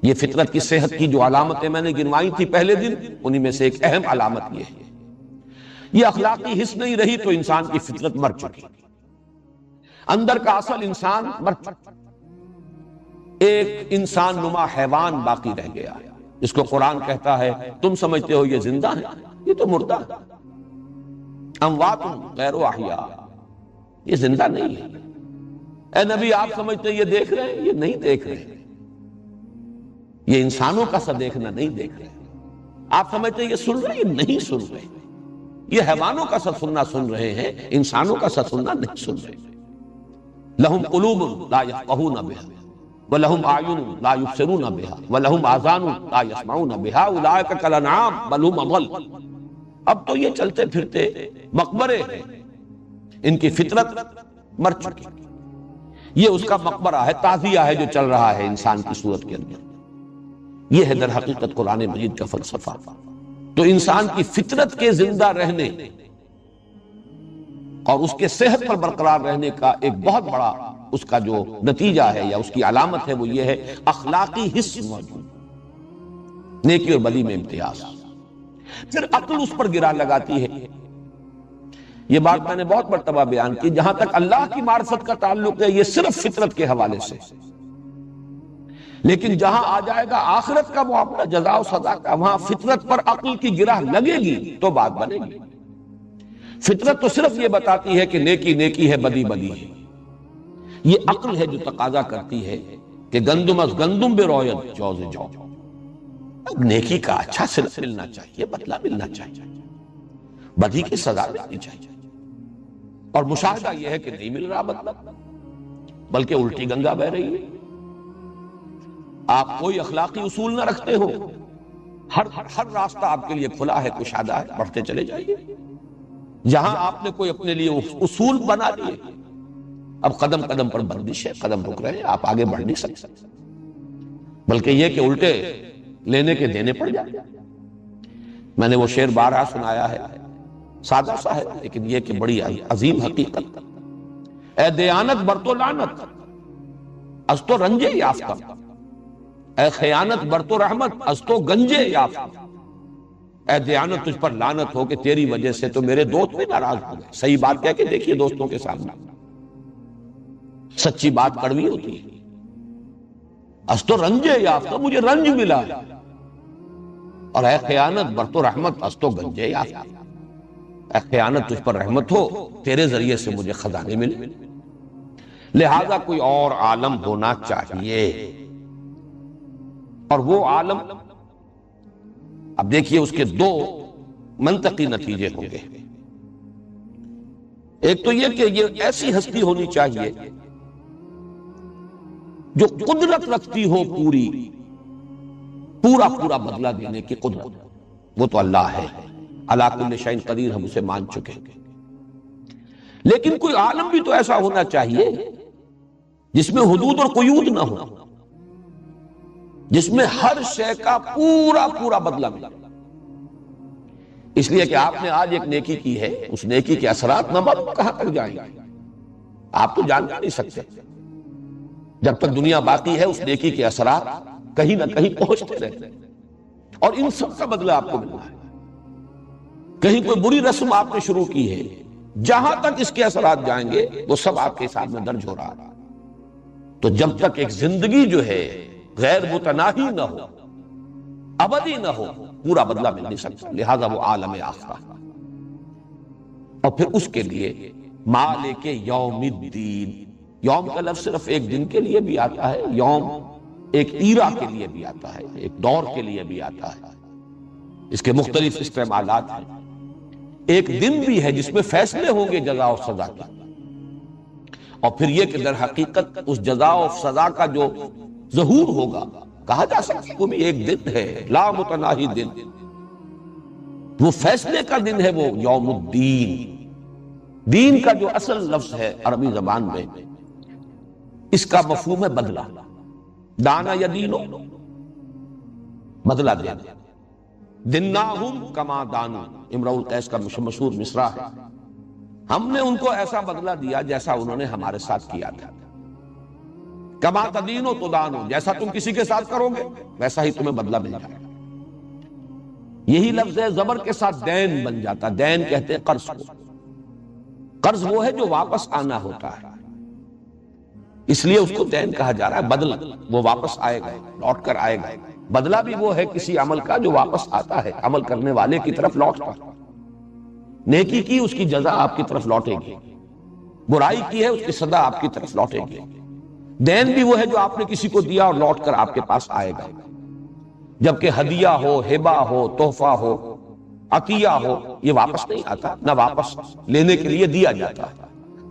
یہ فطرت کی صحت کی جو علامتیں میں نے گنوائی تھی پہلے دن، انہی میں سے ایک اہم علامت یہ ہے. یہ اخلاقی حس نہیں رہی تو انسان کی فطرت مر چکی، اندر کا اصل انسان مر چکا. ایک انسان نما حیوان باقی رہ گیا، اس کو قرآن کہتا ہے تم سمجھتے ہو یہ زندہ ہے، یہ تو مردہ ہے، اموات غیر احیاء، یہ زندہ نہیں ہے۔ اے نبی آپ سمجھتے ہیں یہ دیکھ رہے ہیں، یہ نہیں دیکھ رہے، یہ انسانوں کا سا دیکھنا نہیں دیکھ رہے۔ آپ سمجھتے ہیں یہ سن رہے ہیں، یہ نہیں سن رہے، یہ حیوانوں کا سا سننا سن رہے ہیں، انسانوں کا سا سننا نہیں سن رہے۔ لہم قلوب لا یفقہون بہا وَلَهُمْ أَعْيُنٌ لَا يُبْصِرُونَ بِهَا وَلَهُمْ آذَانٌ لَا يَسْمَعُونَ بِهَا أُولَٰئِكَ كَالْأَنْعَامِ بَلْ هُمْ أَضَلُّ۔ اب تو یہ چلتے پھرتے مقبرے ہیں، ان کی فطرت مر چکی، یہ اس کا مقبرہ ہے، تعزیہ ہے جو چل رہا ہے انسان کی صورت کے اندر۔ یہ ہے در حقیقت قرآن مجید کا فلسفہ۔ تو انسان کی فطرت کے زندہ رہنے اور اس کے صحت پر برقرار رہنے کا ایک بہت بڑا اس کا جو نتیجہ ہے یا اس کی علامت ہے وہ یہ ہے اخلاقی حس موجود، نیکی اور بدی میں امتیاز۔ پھر عقل اس پر گرا لگاتی ہے۔ یہ بات میں نے بہت مرتبہ بیان کی، جہاں تک اللہ کی معرفت کا تعلق ہے یہ صرف فطرت کے حوالے سے، لیکن جہاں آ جائے گا آخرت کا معاملہ، جزا و سزا کا، وہاں فطرت پر عقل کی گرہ لگے گی تو بات بنے گی۔ فطرت تو صرف یہ بتاتی ہے کہ نیکی نیکی ہے، بدی بدی ہے۔ یہ عقل ہے جو تقاضا کرتی ہے کہ گندم از گندم بے رویت جوز جو، نیکی کا اچھا صلہ ملنا چاہیے، بدلہ ملنا چاہیے، بدی کی سزا ملنی چاہیے۔ اور مشاہدہ یہ ہے کہ نہیں مل رہا بدلہ، بلکہ الٹی گنگا بہ رہی ہے۔ آپ کوئی اخلاقی اصول نہ رکھتے ہو، ہر راستہ آپ کے لیے کھلا ہے، کشادہ ہے، بڑھتے چلے جائیے۔ جہاں آپ نے کوئی اپنے لیے اصول بنا لیے، اب قدم قدم پر بندش ہے، قدم رک رہے ہیں، آپ آگے بڑھ نہیں سکتے، بلکہ یہ کہ الٹے لینے کے دینے پڑ جائیں۔ میں نے وہ شعر بارہا سنایا ہے، سادہ سا ہے لیکن یہ کہ بڑی عظیم حقیقت۔ اے دیانت بر تو لعنت از تو رنجے یافتہ، اے خیانت بر تو رحمت از تو گنجے یافتہ۔ اے دیانت تجھ پر لعنت ہو کہ تیری وجہ سے تو میرے دوست بھی ناراض ہو گئے۔ صحیح بات کہہ کے دیکھیے دوستوں کے سامنے، سچی بات کڑوی ہوتی ہے۔ از تو رنجے یافتہ، مجھے رنج ملا، اور اے خیانت بر تو رحمت از تو گنجے یافتہ، اے خیانت تجھ پر رحمت ہو، تیرے ذریعے سے مجھے خزانے ملے۔ لہذا کوئی اور عالم ہونا چاہیے، اور وہ عالم، اب دیکھیے اس کے دو منطقی نتیجے ہوں گے۔ ایک تو یہ کہ یہ ایسی ہستی ہونی چاہیے جو قدرت رکھتی ہو پورا بدلہ دینے کی قدرت، وہ تو اللہ ہے، علی کل شیء قدیر، ہم اسے مان چکے۔ لیکن کوئی عالم بھی تو ایسا ہونا چاہیے جس میں حدود اور قیود نہ ہو، جس میں ہر شے کا پورا بدلہ ملے۔ اس لیے کہ آپ نے آج ایک نیکی کی ہے، اس نیکی کے اثرات نہ معلوم کہاں تک جائیں گے، آپ تو جان نہیں سکتے۔ جب تک دنیا باقی ہے اس نیکی کے اثرات کہیں نہ کہیں پہنچتے رہتے، اور ان سب کا بدلہ آپ کو ملنا ہے۔ کہیں کوئی بری رسم آپ نے شروع کی ہے، جہاں تک اس کے اثرات جائیں گے وہ سب آپ کے حساب میں درج ہو رہا ہے۔ تو جب تک ایک زندگی جو ہے غیر متناہی نہ ہو، ابدی نہ ہو، پورا بدلہ مل نہیں سکتا۔ لہذا وہ عالم آخرہ، اور پھر اس کے لیے مالک یوم الدین، یوم کا لفظ صرف ایک دن کے لیے بھی آتا ہے، یوم ایک ایرا کے لیے بھی آتا ہے، ایک دور کے لیے بھی آتا ہے، اس کے مختلف استعمالات ہیں۔ ایک دن بھی ہے جس میں فیصلے ہوں گے جزا و سزا کے، اور پھر یہ کہ در حقیقت اس جزا و سزا کا جو ظہور ہوگا، کہا جا سکتا وہ بھی ایک دن ہے، لا متناہی دن، وہ فیصلے کا دن ہے، وہ یوم الدین۔ دین کا جو اصل لفظ ہے عربی زبان میں، اس کا مفہوم ہے بدلہ، دانا یدینو، بدلہ دینا۔ دناہم کما دانو، امرؤ القیس کا مشہور مصرع ہے، ہم نے ان کو ایسا بدلہ دیا جیسا انہوں نے ہمارے ساتھ کیا تھا۔ کما تدینو تدانو، جیسا تم کسی کے ساتھ کرو گے ویسا ہی تمہیں بدلہ مل جائے گا۔ یہی لفظ ہے، زبر کے ساتھ دین بن جاتا، دین کہتے ہیں قرض کو۔ قرض وہ ہے جو واپس آنا ہوتا ہے، اس لیے اس کو دین کہا جا رہا ہے، بدلہ وہ واپس آئے گا، لوٹ کر آئے گا۔ بدلہ بھی وہ ہے کسی عمل کا جو واپس آتا ہے عمل کرنے والے کی طرف لوٹ کر۔ نیکی کی اس کی جزا آپ کی طرف لوٹے گی، برائی کی ہے اس کی سزا آپ کی طرف لوٹے گی۔ دین بھی وہ ہے جو آپ نے کسی کو دیا اور لوٹ کر آپ کے پاس آئے گا، جبکہ ہدیہ ہو، ہبہ ہو، تحفہ ہو، عطیہ ہو، یہ واپس نہیں آتا، نہ واپس لینے کے لیے دیا جاتا ہے۔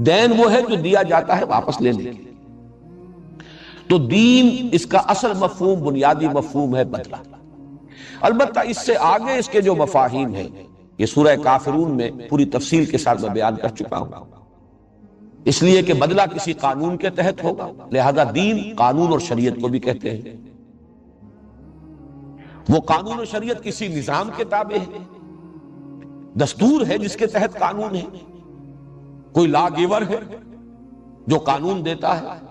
دین وہ ہے جو دیا جاتا ہے واپس لینے کے لیے۔ تو دین اس کا اصل مفہوم، بنیادی مفہوم ہے بدلہ۔ البتہ اس سے آگے اس کے جو مفاہیم ہیں یہ سورہ کافرون میں پوری تفصیل کے ساتھ میں بیان کر چکا ہوں، اس لیے کہ بدلہ کسی قانون کے تحت ہوگا، لہذا دین قانون اور شریعت کو بھی کہتے ہیں۔ وہ قانون اور شریعت کسی نظام کے تابع ہے، دستور ہے جس کے تحت قانون ہے، کوئی لا گیور ہے جو قانون دیتا ہے۔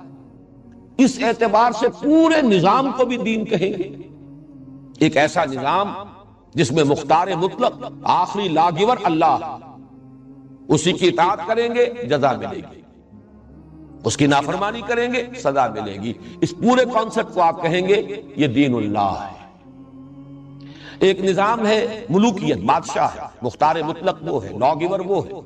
اس اعتبار سے پورے نظام کو بھی دین کہیں گے، ایک ایسا نظام جس میں مختار مطلق آخری لا گیور اللہ، اسی کی اطاعت کریں گے جزا ملے گی، اس کی نافرمانی کریں گے سزا ملے گی۔ اس پورے کانسیپٹ کو آپ کہیں گے یہ دین اللہ ہے۔ ایک نظام ہے ملوکیت، بادشاہ ہے، مختار مطلق وہ ہے، لا گیور وہ ہے،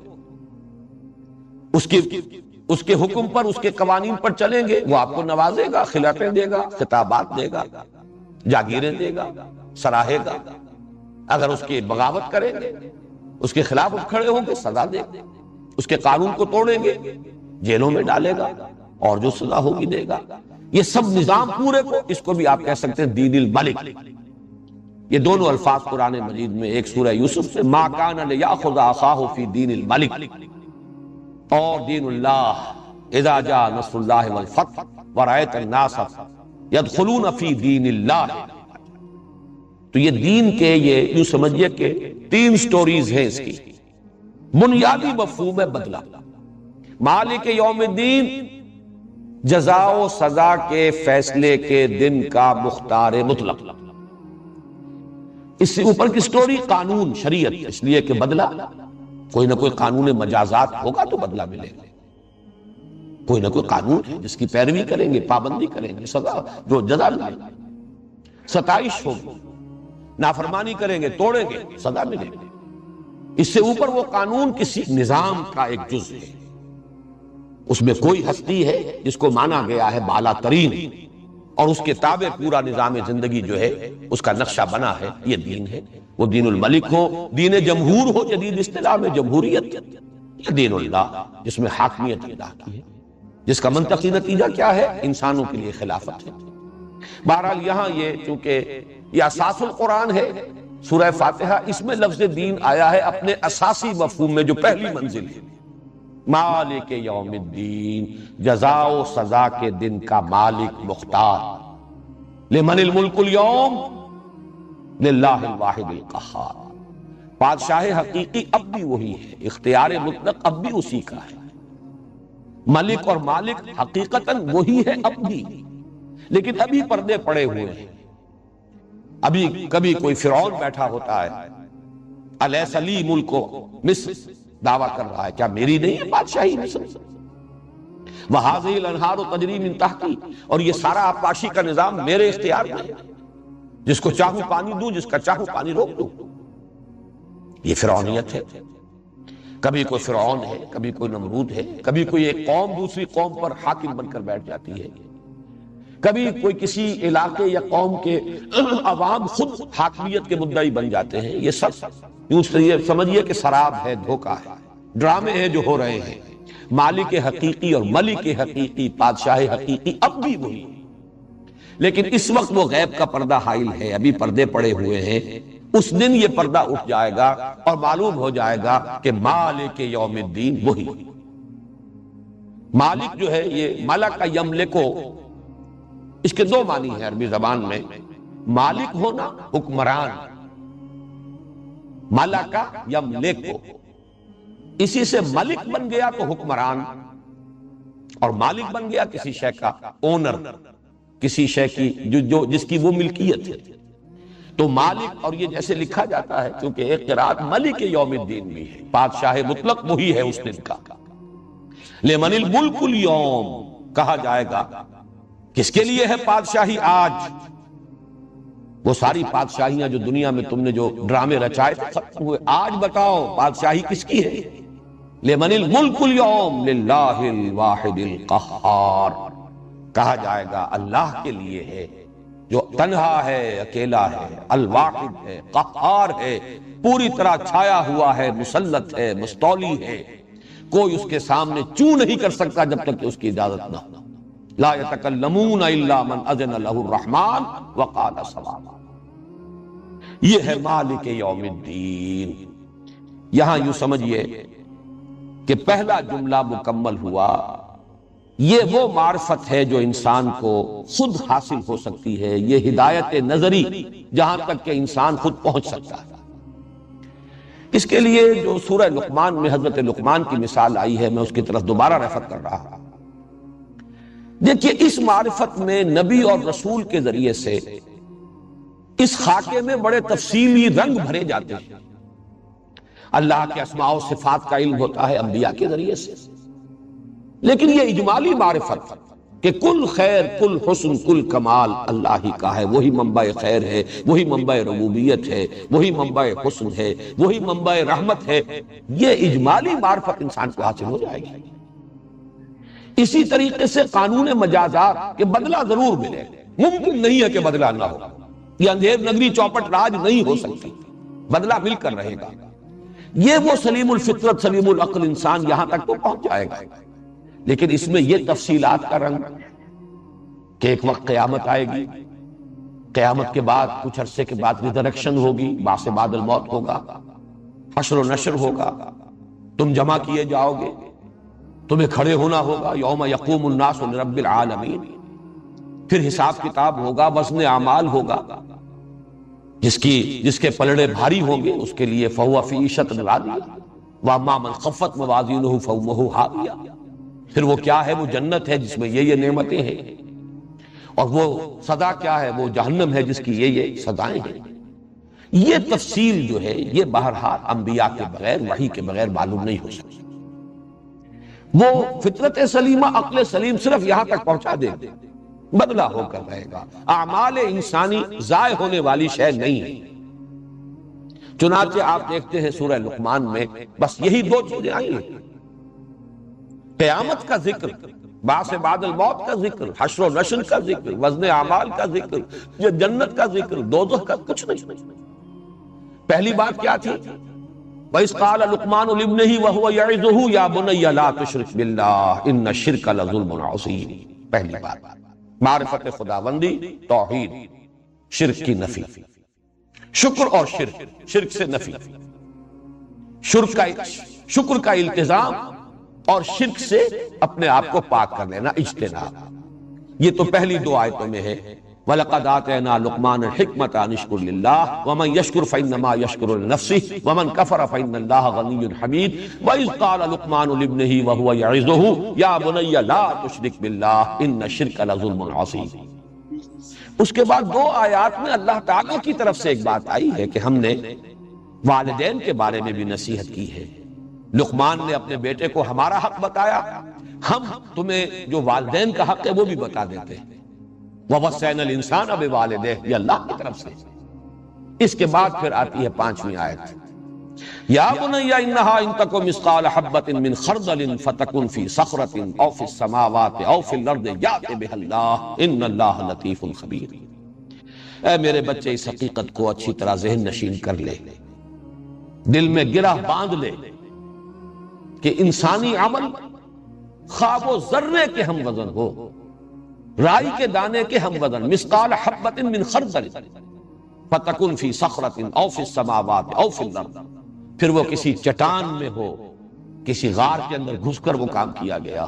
اس کے حکم پر، اس کے قوانین پر چلیں گے، وہ آپ کو نوازے گا، خلعتیں دے گا، خطابات دے گا، جاگیریں دے گا، سراہے گا۔ اگر اس کی بغاوت کریں گے، اس کے خلاف اٹھ کھڑے ہوں گے، سزا دے گا، اس کے قانون کو توڑیں گے، جیلوں میں ڈالے گا، اور جو سزا ہوگی دے گا۔ یہ سب نظام پورے کو، اس کو بھی آپ کہہ سکتے ہیں دین الملک۔ یہ دونوں الفاظ قرآن مجید میں، ایک سورہ یوسف سے ما کان لیأخذ اخاہ فی دین الملک، اور دین اللہ اذا جاء نصر اللہ والفتح ورأیت الناس یدخلون فی دین اللہ۔ تو یہ دین کے، یہ یوں سمجھئے کہ تین سٹوریز ہیں اس کی۔ بنیادی مفہوم ہے بدلہ، مالک یوم الدین جزا و سزا کے فیصلے کے دن کا مختار مطلق۔ اس سے اوپر کی سٹوری قانون، شریعت، اس لیے کہ بدلہ کوئی نہ کوئی قانون مجازات ہوگا تو بدلہ ملے گا، کوئی نہ کوئی قانون ہے جس کی پیروی کریں گے، پابندی کریں گے، سزا جو جزا ملے گی، ستائش ہوگی، نافرمانی کریں گے، توڑیں گے، سزا ملے گی۔ اس سے اوپر وہ قانون کسی نظام کا ایک جز ہے، اس میں کوئی ہستی ہے جس کو مانا گیا ہے بالا ترین، اور اس کے تابع پورا نظام زندگی جو ہے اس کا نقشہ بنا ہے، یہ دین ہے۔ وہ دین الملک ہو، دین جمہور ہو جدید اصطلاح میں جمہوریت، یا دین اللہ جس میں حاکمیت اللہ کی ہے، جس کا منطقی نتیجہ کیا ہے؟ انسانوں کے لیے خلافت ہے۔ بہرحال یہاں یہ چونکہ یہ اساس القرآن ہے، سورہ فاتحہ، اس میں لفظ دین آیا ہے اپنے اساسی مفہوم میں جو پہلی منزل ہے، مالک یوم الدین، جزا و سزا کے دن کا مالک، مختار۔ لمن الملک اليوم، للہ الواحد القہار۔ بادشاہ حقیقی اب بھی وہی ہے، اختیار مطلق اب بھی اسی کا ہے، ملک اور مالک حقیقتاً وہی ہے اب بھی، لیکن ابھی پردے پڑے ہوئے ہیں۔ ابھی کبھی کوئی فرعون بیٹھا ہوتا ہے، الیس لی ملک مصر، دعویٰ کر رہا ہے کیا میری نہیں ہے بادشاہی مصر؟ وَهَذِهِ الْأَنْهَارُ تَجْرِي مِن تَحْتِي، اور یہ سارا آبپاشی کا نظام میرے اختیار میں ہے، جس کو چاہوں پانی دوں، جس کا چاہوں پانی روک دوں۔ یہ فرعونیت ہے۔ کبھی کوئی فرعون ہے، کبھی کوئی نمرود ہے، کبھی کوئی ایک قوم دوسری قوم پر حاکم بن کر بیٹھ جاتی ہے، کبھی کوئی کسی علاقے یا قوم کے عوام خود حاکمیت کے مدعی بن جاتے ہیں۔ یہ سب یوں سمجھیے کہ سراب ہے، دھوکہ ہے، ڈرامے ہیں جو ہو رہے ہیں۔ مالک حقیقی اور ملک حقیقی، بادشاہ حقیقی اب بھی وہی، لیکن اس وقت وہ غیب کا پردہ حائل ہے، ابھی پردے پڑے ہوئے ہیں۔ اس دن یہ پردہ اٹھ جائے گا اور معلوم ہو جائے گا کہ مالک یوم الدین وہی۔ مالک جو ہے یہ ملک یملکو، اس کے دو معنی ہیں عربی زبان میں۔ مالک ہونا، حکمران، ملک یملکو، اسی سے ملک بن گیا تو حکمران، اور مالک بن گیا کسی شے کا اونر، کسی شے کی جس کی وہ ملکیت ہے۔ تو مالک، اور یہ جیسے لکھا جاتا ہے کیونکہ ایک قرات ملک یوم الدین بھی ہے، بادشاہ مطلق وہی ہے اس دن کا۔ لمن الملک اليوم، کہا جائے گا کس کے لیے ہے بادشاہی آج؟ وہ ساری بادشاہیاں جو دنیا میں تم نے جو ڈرامے رچائے تھے ختم ہوئے، آج بتاؤ بادشاہی کس کی ہے؟ لمن الملک اليوم للہ الواحد القہار، کہا جائے گا اللہ کے لیے ہے جو تنہا ہے، اکیلا ہے، الواحد ہے، قہار ہے، پوری طرح چھایا ہوا ہے، مسلط ہے، مستولی ہے، کوئی اس کے سامنے چوں نہیں کر سکتا جب تک کہ اس کی اجازت نہ ہو۔ لا يتکلمون الا من اذن له الرحمن وقال صوابا۔ یہ ہے مالک یوم الدین۔ یہاں یوں سمجھئے کہ پہلا جملہ مکمل ہوا، یہ وہ معرفت ہے جو انسان کو خود حاصل ہو سکتی ہے، یہ ہدایت نظری جہاں تک کہ انسان خود پہنچ سکتا ہے۔ اس کے لیے جو سورہ لقمان میں حضرت لقمان کی مثال آئی ہے، میں اس کی طرف دوبارہ ریفر کر رہا ہوں۔ دیکھیے اس معرفت میں نبی اور رسول کے ذریعے سے اس خاکے میں بڑے تفصیلی رنگ بھرے جاتے ہیں۔ اللہ کے اسماء و صفات کا علم ہوتا ہے انبیاء کے ذریعے سے، لیکن یہ اجمالی معرفت کہ کل خیر، کل حسن، کل کمال اللہ ہی کا ہے، وہی منبع خیر ہے، وہی منبع ربوبیت ہے، وہی منبع حسن ہے، وہی منبع رحمت ہے، یہ اجمالی معرفت انسان کو حاصل ہو جائے گی۔ اسی طریقے سے قانون مجازات کہ بدلہ ضرور ملے، ممکن نہیں ہے کہ بدلہ نہ ہو، یہ اندھیر نگری چوپٹ راج نہیں ہو سکتی، بدلہ مل کر رہے گا۔ یہ وہ سلیم الفطرت، سلیم العقل انسان یہاں تک تو پہنچ جائے گا، لیکن اس میں یہ تفصیلات کا رنگ کہ ایک وقت قیامت آئے گی، قیامت کے بعد کچھ عرصے کے بعد ریزریکشن ہوگی، بعث بعد الموت ہوگا، حشر و نشر ہوگا، تم جمع کیے جاؤ گے، تمہیں کھڑے ہونا ہوگا، یوم یقوم الناس لرب العالمین، پھر حساب کتاب ہوگا، وزن اعمال ہوگا، جس کے پلڑے بھاری ہوں گے اس کے لیے فہو فی عیشۃ راضیہ واما من خفت موازینہ فامہ ہاویہ، پھر وہ کیا ہے؟ وہ جنت ہے جس میں یہ نعمتیں ہیں، اور وہ سزا کیا ہے؟ وہ جہنم ہے جس کی یہ سزائیں ہیں۔ یہ تفصیل جو ہے یہ بہرحال انبیاء کے بغیر، وحی کے بغیر معلوم نہیں ہو سکتی۔ وہ فطرت سلیمہ، عقل سلیم صرف یہاں تک پہنچا دے، بدلہ ہو کر رہے گا۔ اعمال انسانی ضائع ہونے والی شے نہیں ہے۔ چنانچہ آپ دیکھتے ہیں سورہ لقمان میں بس یہی دو چیزیں آئی ہیں، قیامت کا ذکر، بعث بعد الموت کا ذکر، حشر و نشر کا ذکر، وزن اعمال کا ذکر، یہ جنت کا ذکر، دوزخ کا کچھ نہیں۔ پہلی بات کیا تھی؟ وَإِذْ قَالَ لُقْمَانُ لِابْنِهِ وَهُوَ يَعِظُهُ يَا بُنَيَّ لَا تُشْرِكْ بِاللَّهِ إِنَّ الشِّرْكَ لَظُلْمٌ عَظِيمٌ۔ پہلی بات معرفت خداوندی، توحید، شرک کی نفی، شکر اور شرک سے نفی، شکر کا التزام اور شرک سے اپنے آپ کو پاک کر لینا، اجتناب۔ یہ تو پہلی دو آیتوں میں ہے، وَلَقَدْ آتَيْنَا لُقْمَانَ الْحِكْمَةَ أَنِ اشْكُرْ لِلَّهِ وَمَنْ يَشْكُرْ فَإِنَّمَا يَشْكُرُ لِنَفْسِهِ وَمَنْ كَفَرَ فَإِنَّ اللَّهَ غَنِيٌّ حَمِيدٌ وَإِذْ قَالَ لُقْمَانُ لِابْنِهِ وَهُوَ يَعِظُهُ يَا بُنَيَّ لَا تُشْرِكْ بِاللَّهِ إِنَّ الشِّرْكَ لَظُلْمٌ عَظِيمٌ۔ اس کے بعد دو آیات میں اللہ تعالیٰ کی طرف سے ایک بات آئی ہے کہ ہم نے والدین کے بارے میں بھی نصیحت کی ہے۔ لقمان نے اپنے بیٹے کو ہمارا حق بتایا، ہم تمہیں جو والدین کا حق ہے وہ بھی بتا دیتے ہیں۔ وَوَصَّيْنَا الْإِنسَانَ بِوَالِدَيْهِ، یہ اللہ کی طرف سے۔ اس کے بعد پھر آتی ہے پانچویں آیت، یا بنی انہا ان تک مثقال حبۃ من خردل فتکن فی صخرۃ او فی السماوات او فی الارض یأت بها اللہ ان اللہ لطیف خبیر۔ اے میرے بچے اس حقیقت کو اچھی طرح ذہن نشین کر لے، دل میں گرہ باندھ لے کہ انسانی عمل خواب و ذرے کے ہم وزن ہو، رائی کے دانے کے ہم وزن، مثقال حبۃ من خردل فتکن فی صخرۃ او فی السماوات او فی الارض، پھر وہ کسی چٹان میں ہو، کسی غار کے اندر گھس کر وہ کام کیا گیا،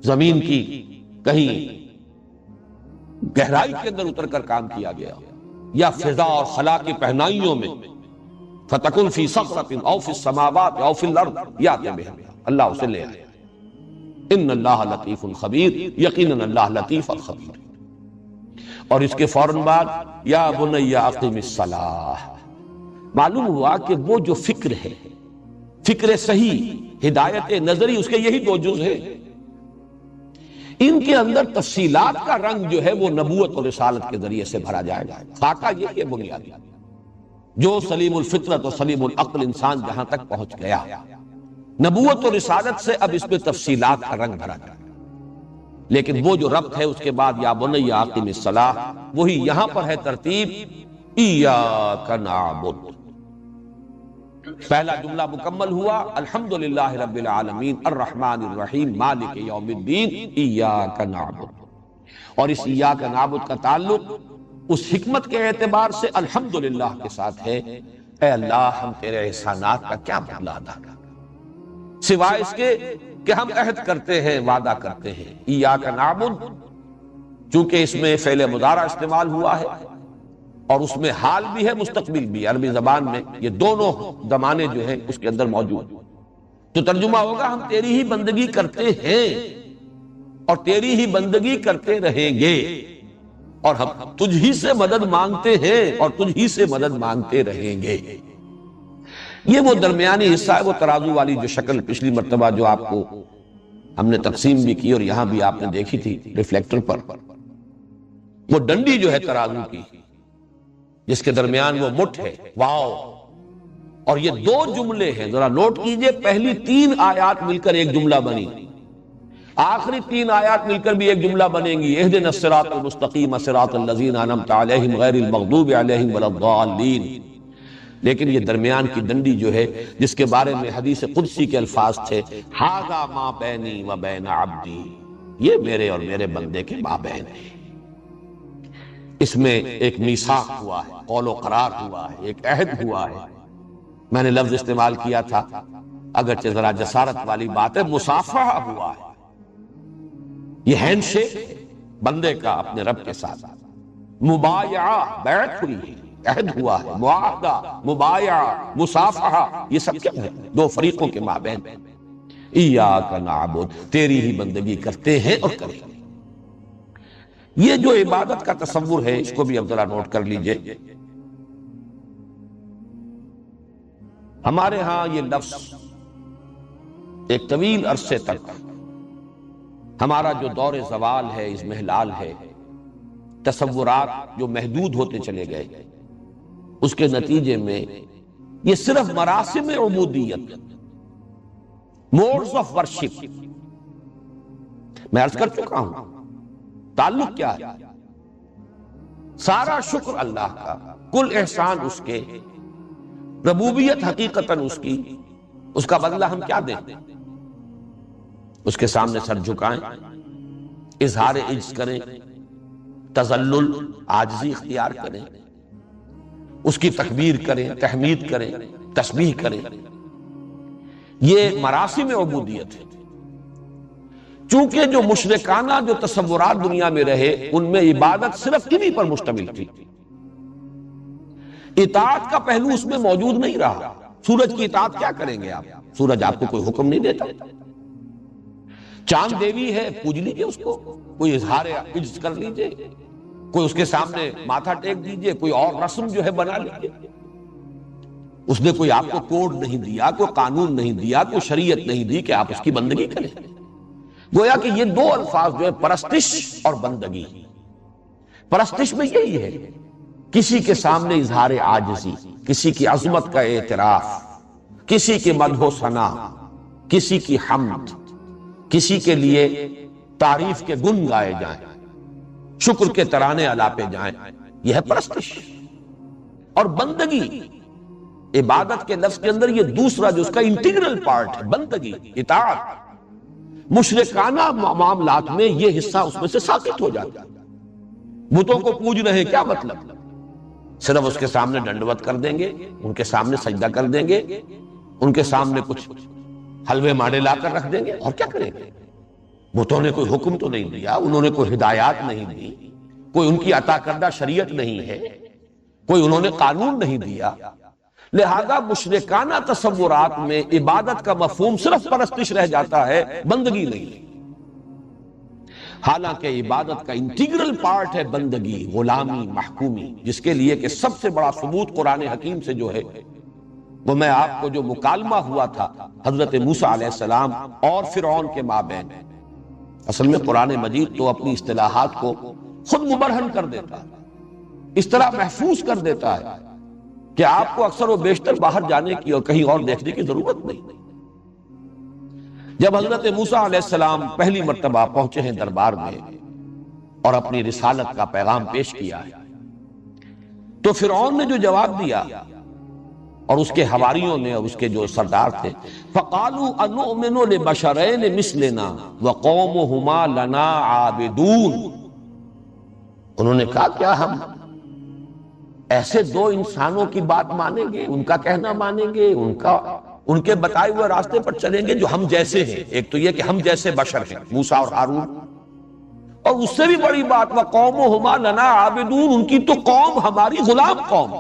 زمین کی کہیں گہرائی کے اندر اتر کر کام کیا گیا، یا فضا اور خلا کی پہنائیوں میں، فتکن فی صخرۃ او فی السماوات او فی الارض یأت بہا، اللہ اسے لے آیا۔ ان اللہ لطیف خبیر، یقیناً اللہ لطیف اور خبیر۔ اور اس کے فوراً بعد یا بنی اقم الصلاۃ، معلوم ہوا کہ وہ جو فکر ہے، فکر صحیح، ہدایت نظری، اس کے یہی دو جز ہیں۔ ان کے اندر تفصیلات کا رنگ جو ہے وہ نبوت اور رسالت کے ذریعے سے بھرا جائے گا. خاکہ یہ ہے بنیادی، جو سلیم الفطرت اور سلیم العقل انسان جہاں تک پہنچ گیا، نبوت اور رسالت سے اب اس میں تفصیلات کا رنگ بھرا جائے. لیکن وہ جو ربط ہے اس کے بعد یا بنی اقیم الصلاۃ، وہی یہاں پر ہے ترتیب ایاک نعبد. پہلا جملہ مکمل ہوا الحمدللہ رب العالمین الرحمن الرحیم مالک یوم الدین ایاک نعبد. اور اس ایاک نعبد کا تعلق اس حکمت کے اعتبار سے الحمدللہ کے ساتھ ہے. اے اللہ ہم تیرے احسانات کا کیا بدلہ ادا کریں سوائے اس کے کہ ہم عہد کرتے ہیں، وعدہ کرتے ہیں. ایاک نعبد چونکہ اس میں فعل مضارع استعمال ہوا ہے اور اس میں حال بھی ہے مستقبل بھی، عربی زبان میں یہ دونوں زمانے جو ہیں اس کے اندر موجود، تو ترجمہ ہوگا ہم تیری ہی بندگی کرتے ہیں اور تیری ہی بندگی کرتے رہیں گے، اور ہم تجھ ہی سے مدد مانگتے ہیں اور تجھ ہی سے مدد مانگتے رہیں گے. یہ وہ درمیانی حصہ ہے، وہ ترازو والی جو شکل پچھلی مرتبہ جو آپ کو ہم نے تقسیم بھی کی اور یہاں بھی آپ نے دیکھی تھی ریفلیکٹر پر، وہ ڈنڈی جو ہے ترازو کی جس کے درمیان وہ مٹھ ہے، واو. اور یہ دو جملے ہیں، ذرا نوٹ کیجئے، پہلی 3 آیات مل کر ایک جملہ بنی، آخری 3 آیات مل کر بھی ایک جملہ بنیں گی. اہدنا الصراط المستقیم صراط الذین انعمت علیہم غیر المغضوب علیہم ولا الضالین. لیکن یہ درمیان کی ڈنڈی جو ہے جس کے بارے میں حدیث قدسی کے الفاظ تھے ھذا ما بینی و بین عبدی، یہ میرے اور میرے بندے کے مابین ہے. اس میں ایک میثاق ہوا ہے، قول و قرار ہوا ہے، ایک عہد ہوا ہے. میں نے لفظ استعمال کیا تھا اگرچہ ذرا جسارت والی بات ہے، مصافحہ ہوا ہے. یہ ہینڈ شیک بندے کا اپنے رب کے ساتھ، مبایعہ بیعت ہوئی ہے، عہد ہوا ہے، معاہدہ، مبایعہ، مصافحہ، یہ سب کیا ہے؟ دو فریقوں کے مابین. ایاک نعبد، تیری ہی بندگی کرتے ہیں اور کریں گے. یہ جو عبادت کا تصور ہے اس کو بھی اب ذرا نوٹ کر لیجئے. ہمارے ہاں یہ لفظ ایک طویل عرصے تک ہمارا جو دور زوال ہے، اس محلال ہے، تصورات جو محدود ہوتے چلے گئے، اس کے نتیجے میں یہ صرف مراسم عبودیت، موڈز آف ورشپ، میں عرض کر چکا ہوں تعلق کیا ہے؟ سارا شکر اللہ کا، کل احسان اس کے، ربوبیت حقیقتاً اس کی، اس کا بدلہ ہم کیا دیں؟ اس کے سامنے سر جھکائیں، اظہار عجز کریں، تذلل، عاجزی اختیار کریں، اس کی تکبیر کریں، تحمید کریں، تسبیح کریں. یہ مراسم عبودیت ہے. چونکہ جو مشرکانہ جو تصورات دنیا میں رہے ان میں عبادت صرف انہی پر مشتمل تھی، اطاعت کا پہلو اس میں موجود نہیں رہا. سورج کی اطاعت کیا کریں گے آپ؟ سورج آپ کو کوئی حکم نہیں دیتا. چاند دیوی ہے، پوج لیجئے اس کو، کوئی اظہار عجز کر لیجئے، کوئی اس کے سامنے ماتھا ٹیک دیجئے، کوئی اور رسم جو ہے بنا لیجئے. اس نے کوئی آپ کو کوڈ نہیں دیا، کوئی قانون نہیں دیا، کوئی شریعت نہیں دی کہ آپ اس کی بندگی کریں. گویا کہ یہ دو الفاظ جو ہے پرستش اور بندگی، پرستش میں یہی ہے کسی کے سامنے اظہار عاجزی، کسی کی عظمت کا اعتراف، کسی کے مدح و ثنا، کسی کی حمد، کسی کے لیے تعریف کے گن گائے جائیں، شکر کے ترانے الاپے جائیں، یہ ہے پرستش. اور بندگی عبادت کے لفظ کے اندر یہ دوسرا جو اس کا انٹیگرل پارٹ ہے، بندگی، اطاعت. مشرکانہ معاملات میں یہ حصہ اس میں سے ساقط ہو جاتا ہے. بتوں کو پوج رہے، کیا مطلب؟ صرف اس کے سامنے ڈنڈوت کر دیں گے، ان کے سامنے سجدہ کر دیں گے، ان کے سامنے کچھ حلوے ماڑے لا کر رکھ دیں گے، اور کیا کریں گے؟ بتوں نے کوئی حکم تو نہیں دیا، انہوں نے کوئی ہدایات نہیں دی، کوئی ان کی عطا کردہ شریعت نہیں ہے، کوئی انہوں نے قانون نہیں دیا. لہذا مشرکانہ تصورات میں عبادت کا مفہوم صرف پرستش رہ جاتا ہے، بندگی نہیں. حالانکہ عبادت کا انٹیگرل پارٹ ہے بندگی، غلامی، محکومی، جس کے لیے کہ سب سے بڑا ثبوت قرآن حکیم سے جو ہے وہ میں آپ کو جو مکالمہ ہوا تھا حضرت موسیٰ علیہ السلام اور فرعون کے مابین، اصل میں قرآن مجید تو اپنی اصطلاحات کو خود مبرہن کر دیتا ہے، اس طرح محفوظ کر دیتا ہے کہ آپ کو اکثر و بیشتر باہر جانے کی اور کہیں اور دیکھنے کی ضرورت نہیں۔ جب حضرت موسیٰ علیہ السلام پہلی مرتبہ پہنچے ہیں دربار میں اور اپنی رسالت کا پیغام پیش کیا ہے، تو فرعون نے جو جواب دیا اور اس کے حواریوں نے اور اس کے جو سردار تھے، فَقَالُوا أَنُؤْمِنُ لِبَشَرَيْنِ مِثْلِنَا وَقَوْمُهُمَا لَنَا عَابِدُونَ، انہوں نے کہا کیا ہم ایسے دو انسانوں کی بات مانیں گے، ان کا کہنا مانیں گے، ان کے بتائے ہوئے راستے پر چلیں گے جو ہم جیسے ہیں؟ ایک تو یہ کہ ہم جیسے بشر ہیں موسیٰ اور ہارون، اور اس سے بھی بڑی بات وَقَوْمُهُمَا لَنَا عَابِدُونَ، ان کی تو قوم ہماری غلام قوم۔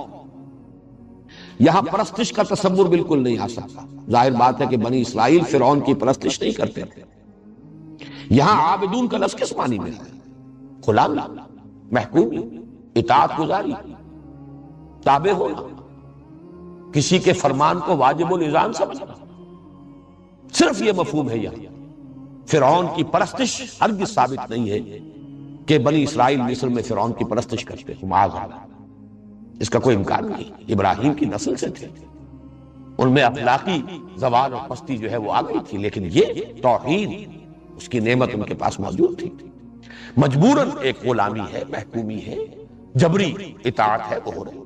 یہاں پرستش کا تصور بالکل نہیں آ سکتا، ظاہر بات ہے کہ بنی اسرائیل فرعون کی پرستش نہیں کرتے تھے۔ یہاں عابدون کا لفظ کس معنی میں ہے؟ غلام، محکومی، اطاعت گزاری، تابع ہونا، کسی کے فرمان کو واجب الاذعان سمجھنا، صرف یہ مفہوم ہے یہاں۔ فرعون کی پرستش ہرگز ثابت نہیں ہے کہ بنی اسرائیل مصر میں فرعون کی پرستش کرتے ہیں، معاذ اللہ، اس کا کوئی امکان نہیں۔ ابراہیم کی نسل سے تھے، ان میں اخلاقی زوال اور پستی جو ہے وہ آ گئی تھی، لیکن یہ توحید، اس کی نعمت ان کے پاس موجود تھی۔ مجبوراً ایک غلامی ہے، محکومی ہے، جبری اطاعت ہے، وہ ہو رہی۔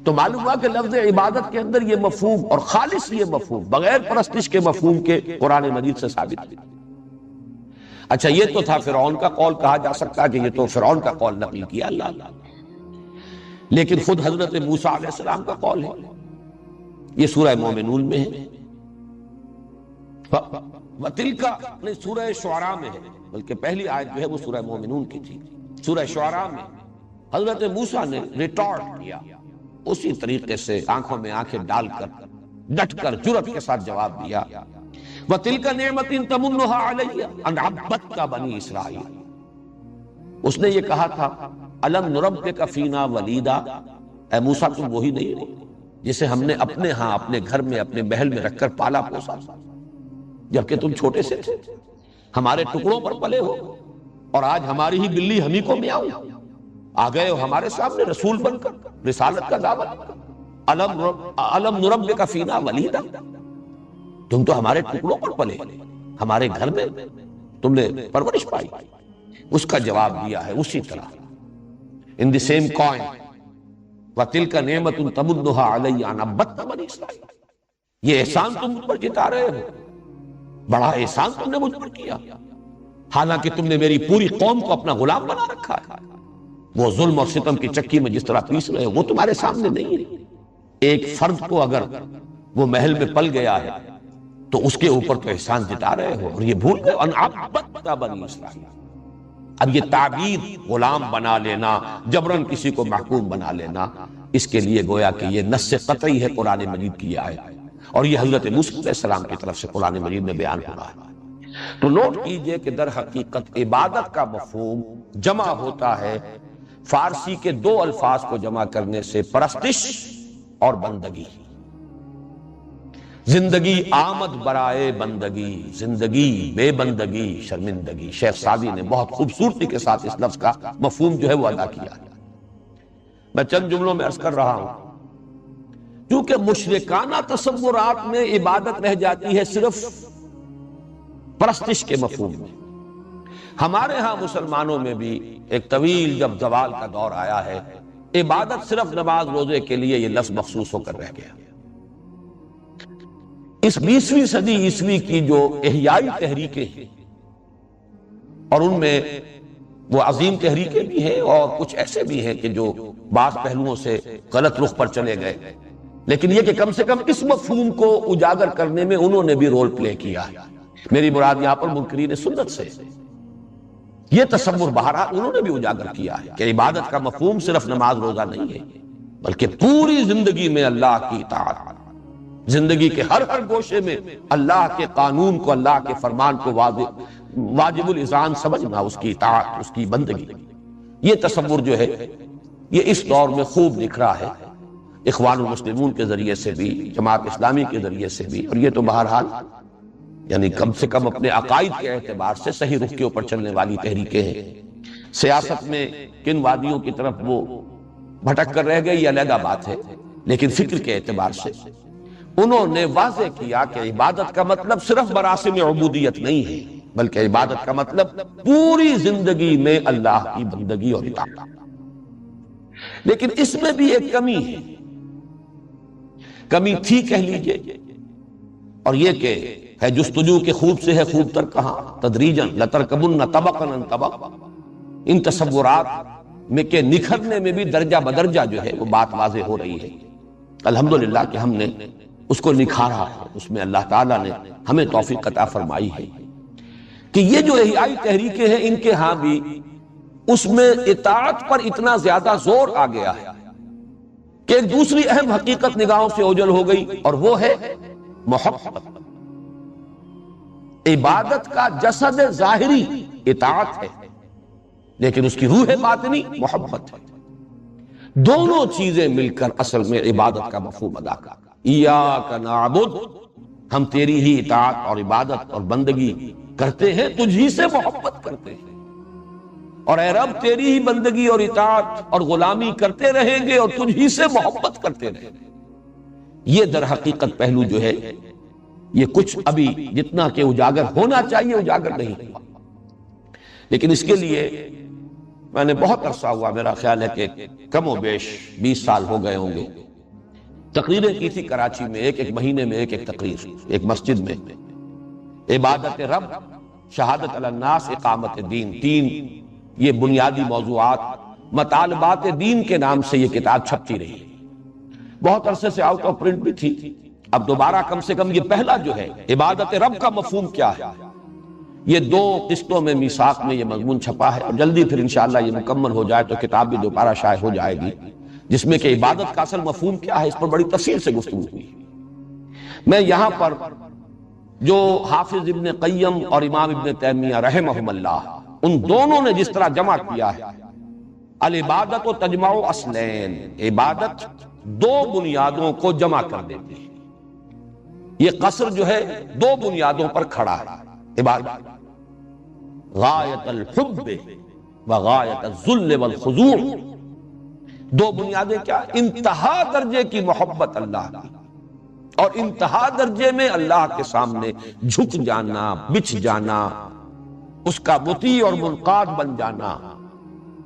تو معلوم ہوا کہ لفظ عبادت کے اندر یہ مفہوم اور خالص یہ مفہوم بغیر پرستش کے مفہوم کے قرآن مجید سے ثابت ہے۔ اچھا، یہ تو تھا فرعون کا قول، کہا جا سکتا کہ یہ تو فرعون کا قول نقل کیا اللہ، لیکن خود حضرت موسیٰ علیہ السلام کا قول ہے۔ یہ سورہ مومنون میں ہے، وَتِلْكَ نہیں، سورہ شعراء میں ہے، بلکہ پہلی آیت جو ہے وہ سورہ مومنون کی تھی۔ سورہ شعراء میں حضرت موسیٰ نے ریٹارٹ کیا، اسی طریقے سے آنکھوں میں آنکھیں ڈال کر ڈٹ کر جرأت کے ساتھ جواب دیا، وَتِلْكَ نِعْمَةٍ تَمُنُّهَا عَلَيَّ أَنْ عَبَّدْتَ بَنِي إِسرائیل۔ اس نے یہ کہا تھا أَلَمْ نُرَبِّكَ فِينَا وَلِيدًا، اے موسیٰ تم وہی نہیں ہو جسے ہم نے اپنے ہاں، اپنے گھر میں، اپنے محل میں رکھ کر پالا پوسا، جبکہ تم چھوٹے سے تھے، ہمارے ٹکڑوں پر پلے ہو، اور آج ہماری ہی بلی ہمیں کو میں آ گئے ہو ہمارے سامنے رسول بن کر، رسالت کا دعوت۔ أَلَمْ نُرَبِّكَ فِينَا وَلِيدًا، تم تو ہمارے ٹکڑوں پر پلے، ہمارے گھر میں تم نے پرورش پائی۔ اس کا جواب دیا ہے اسی طرح، in the same coin، وَتِلْكَ نِعْمَةٌ تَمُنُّهَا عَلَيَّ أَنْ عَبَّدْتَ بَنِي إِسرائیل، یہ احسان تم مجھ پر جتا رہے ہو، بڑا احسان تم نے مجھ پر کیا، حالانکہ تم نے میری پوری قوم کو اپنا غلام بنا رکھا ہے۔ وہ ظلم اور ستم کی چکی میں جس طرح پیس رہے ہو وہ تمہارے سامنے نہیں ہے۔ ایک فرد کو اگر وہ محل میں پل گیا ہے تو اس کے اوپر تو احسان جتا رہے ہو، اور یہ بھول گئے ان عبدت بنی اسرائیل۔ اب یہ تعبیر، غلام بنا لینا، جبراً کسی کو محکوم بنا لینا، اس کے لیے گویا کہ یہ نص قطعی ہے قرآن مجید کی آیت، اور یہ حضرت موسیٰ علیہ السلام کی طرف سے قرآن مجید میں بیان ہو رہا ہے۔ تو نوٹ کیجئے کہ در حقیقت عبادت کا مفہوم جمع ہوتا ہے فارسی کے دو الفاظ کو جمع کرنے سے، پرستش اور بندگی۔ زندگی آمد برائے بندگی، زندگی بے بندگی شرمندگی۔ شیخ سعدی نے بہت خوبصورتی کے ساتھ اس لفظ کا مفہوم جو ہے وہ ادا کیا ہے۔ میں چند جملوں میں عرض کر رہا ہوں، کیونکہ مشرکانہ تصورات میں عبادت رہ جاتی ہے صرف پرستش کے مفہوم میں۔ ہمارے ہاں مسلمانوں میں بھی ایک طویل جب زوال کا دور آیا ہے، عبادت صرف نماز روزے کے لیے یہ لفظ مخصوص ہو کر رہ گیا۔ اس 20ویں صدی عیسوی کی جو احیائی تحریکیں ہیں، اور ان میں وہ عظیم تحریکیں بھی ہیں اور کچھ ایسے بھی ہیں کہ جو بعض پہلوؤں سے غلط رخ پر چلے گئے، لیکن یہ کہ کم سے کم اس مفہوم کو اجاگر کرنے میں انہوں نے بھی رول پلے کیا ہے۔ میری مراد یہاں پر منکرین سنت سے یہ تصور بہرحال انہوں نے بھی اجاگر کیا ہے کہ عبادت کا مفہوم صرف نماز روزہ نہیں ہے، بلکہ پوری زندگی میں اللہ کی اطاعت، زندگی کے ہر گوشے میں اللہ کے قانون کو، اللہ کے فرمان کو واجب الاذعان سمجھنا، اس کی اطاعت، اس کی بندگی۔ یہ تصور جو ہے یہ اس دور میں خوب نکھرا ہے، اخوان المسلمون کے ذریعے سے بھی، جماعت اسلامی کے ذریعے سے بھی، اور یہ تو بہرحال یعنی کم سے کم اپنے عقائد کے اعتبار سے صحیح رخ کے اوپر چلنے والی تحریکیں ہیں. سیاست میں کن وادیوں کی طرف وہ بھٹک کر رہ گئے یہ علیحدہ بات ہے، لیکن فکر کے اعتبار سے انہوں نے واضح کیا کہ عبادت کا مطلب صرف مراسم عبودیت نہیں ہے، بلکہ عبادت کا مطلب پوری زندگی میں اللہ کی بندگی اور اطاعت. لیکن اس میں بھی ایک کمی ہے، کمی تھی کہہ لیجئے، اور یہ کہ ہے جستجو کے خوب سے ہے خوب تر کہاں، تدریجاً لترکبن طبقا عن طبق. ان تصورات میں کے نکھرنے میں بھی درجہ بدرجہ جو ہے وہ بات واضح ہو رہی ہے. الحمدللہ کہ ہم نے اس کو نکھارا ہے، اس میں اللہ تعالیٰ نے ہمیں توفیق عطا فرمائی ہے کہ یہ جو احیائی تحریکیں ہیں ان کے ہاں بھی اس میں اطاعت پر اتنا زیادہ زور آ گیا ہے کہ ایک دوسری اہم حقیقت نگاہوں سے اوجھل ہو گئی، اور وہ ہے محبت. عبادت کا جسد ظاہری اطاعت ہے، لیکن اس کی روح باطنی محبت ہے. دونوں چیزیں مل کر اصل میں عبادت کا مفہوم ادا کرتا. ایاک نعبد، ہم تیری ہی اطاعت اور عبادت اور بندگی کرتے ہیں، تجھی سے محبت کرتے ہیں، اور اے رب تیری ہی بندگی اور اطاعت اور غلامی کرتے رہیں گے اور تجھی سے محبت کرتے رہیں گے. یہ در حقیقت پہلو جو ہے یہ کچھ ابھی جتنا کہ اجاگر ہونا چاہیے اجاگر نہیں ہوا. لیکن اس کے لیے میں نے بہت عرصہ ہوا، میرا خیال ہے کہ کم و بیش 20 سال ہو گئے ہوں گے، تقریریں کی تھی کراچی میں، ایک مہینے میں ایک تقریر، ایک مسجد میں. عبادت رب، شہادت علی الناس، اقامت دین، تین یہ بنیادی موضوعات، مطالبات دین کے نام سے یہ کتاب چھپتی رہی. بہت عرصے سے آؤٹ آف پرنٹ بھی تھی، اب دوبارہ کم سے کم یہ پہلا جو ہے عبادت رب کا مفہوم کیا ہے، یہ 2 قسطوں میں میثاق میں یہ مضمون چھپا ہے، اور جلدی پھر انشاءاللہ یہ مکمل ہو جائے تو کتاب بھی دوبارہ شائع ہو جائے گی، جس میں کہ عبادت کا اصل مفہوم کیا ہے اس پر بڑی تفصیل سے گفتگو ہوئی. میں یہاں پر جو حافظ ابن قیم اور امام ابن تیمیہ رحمہم اللہ ان دونوں نے جس طرح جمع کیا ہے، العبادت و تجمع اصلین، عبادت 2 بنیادوں کو جمع کر دیتی ہے. یہ قصر جو ہے 2 بنیادوں پر کھڑا ہے. عبادت غایت الحب و غایت الذل والخضوع، 2 بنیادیں کیا؟ انتہا درجے کی محبت اللہ کی، اور انتہا درجے میں اللہ کے سامنے جھک جانا، بچھ جانا، اس کا مطیع اور منقاد بن جانا،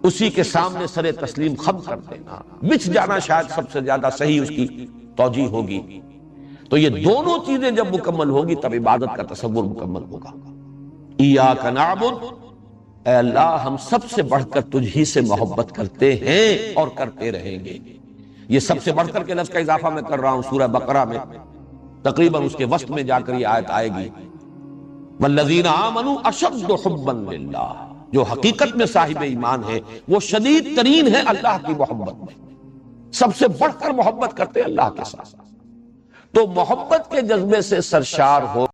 اسی کے سامنے سر تسلیم خم کر دینا. بچھ جانا شاید سب سے زیادہ صحیح اس کی توجیہ ہوگی. تو یہ دونوں چیزیں جب مکمل ہوگی تب عبادت کا تصور مکمل ہوگا. ایاک نعبد، اے اللہ ہم سب سے بڑھ کر تجھی سے محبت کرتے ہیں اور کرتے رہیں گے. یہ سب سے بڑھ کر کے لفظ کا اضافہ میں کر رہا ہوں، سورہ بقرہ میں تقریباً اس کے وسط میں جا کر یہ آیت آئے گی، والذین آمنوا اشد حبا للہ، جو حقیقت میں صاحب ایمان ہے وہ شدید ترین ہے اللہ کی محبت میں، سب سے بڑھ کر محبت کرتے ہیں اللہ کے ساتھ. تو محبت کے جذبے سے سرشار ہو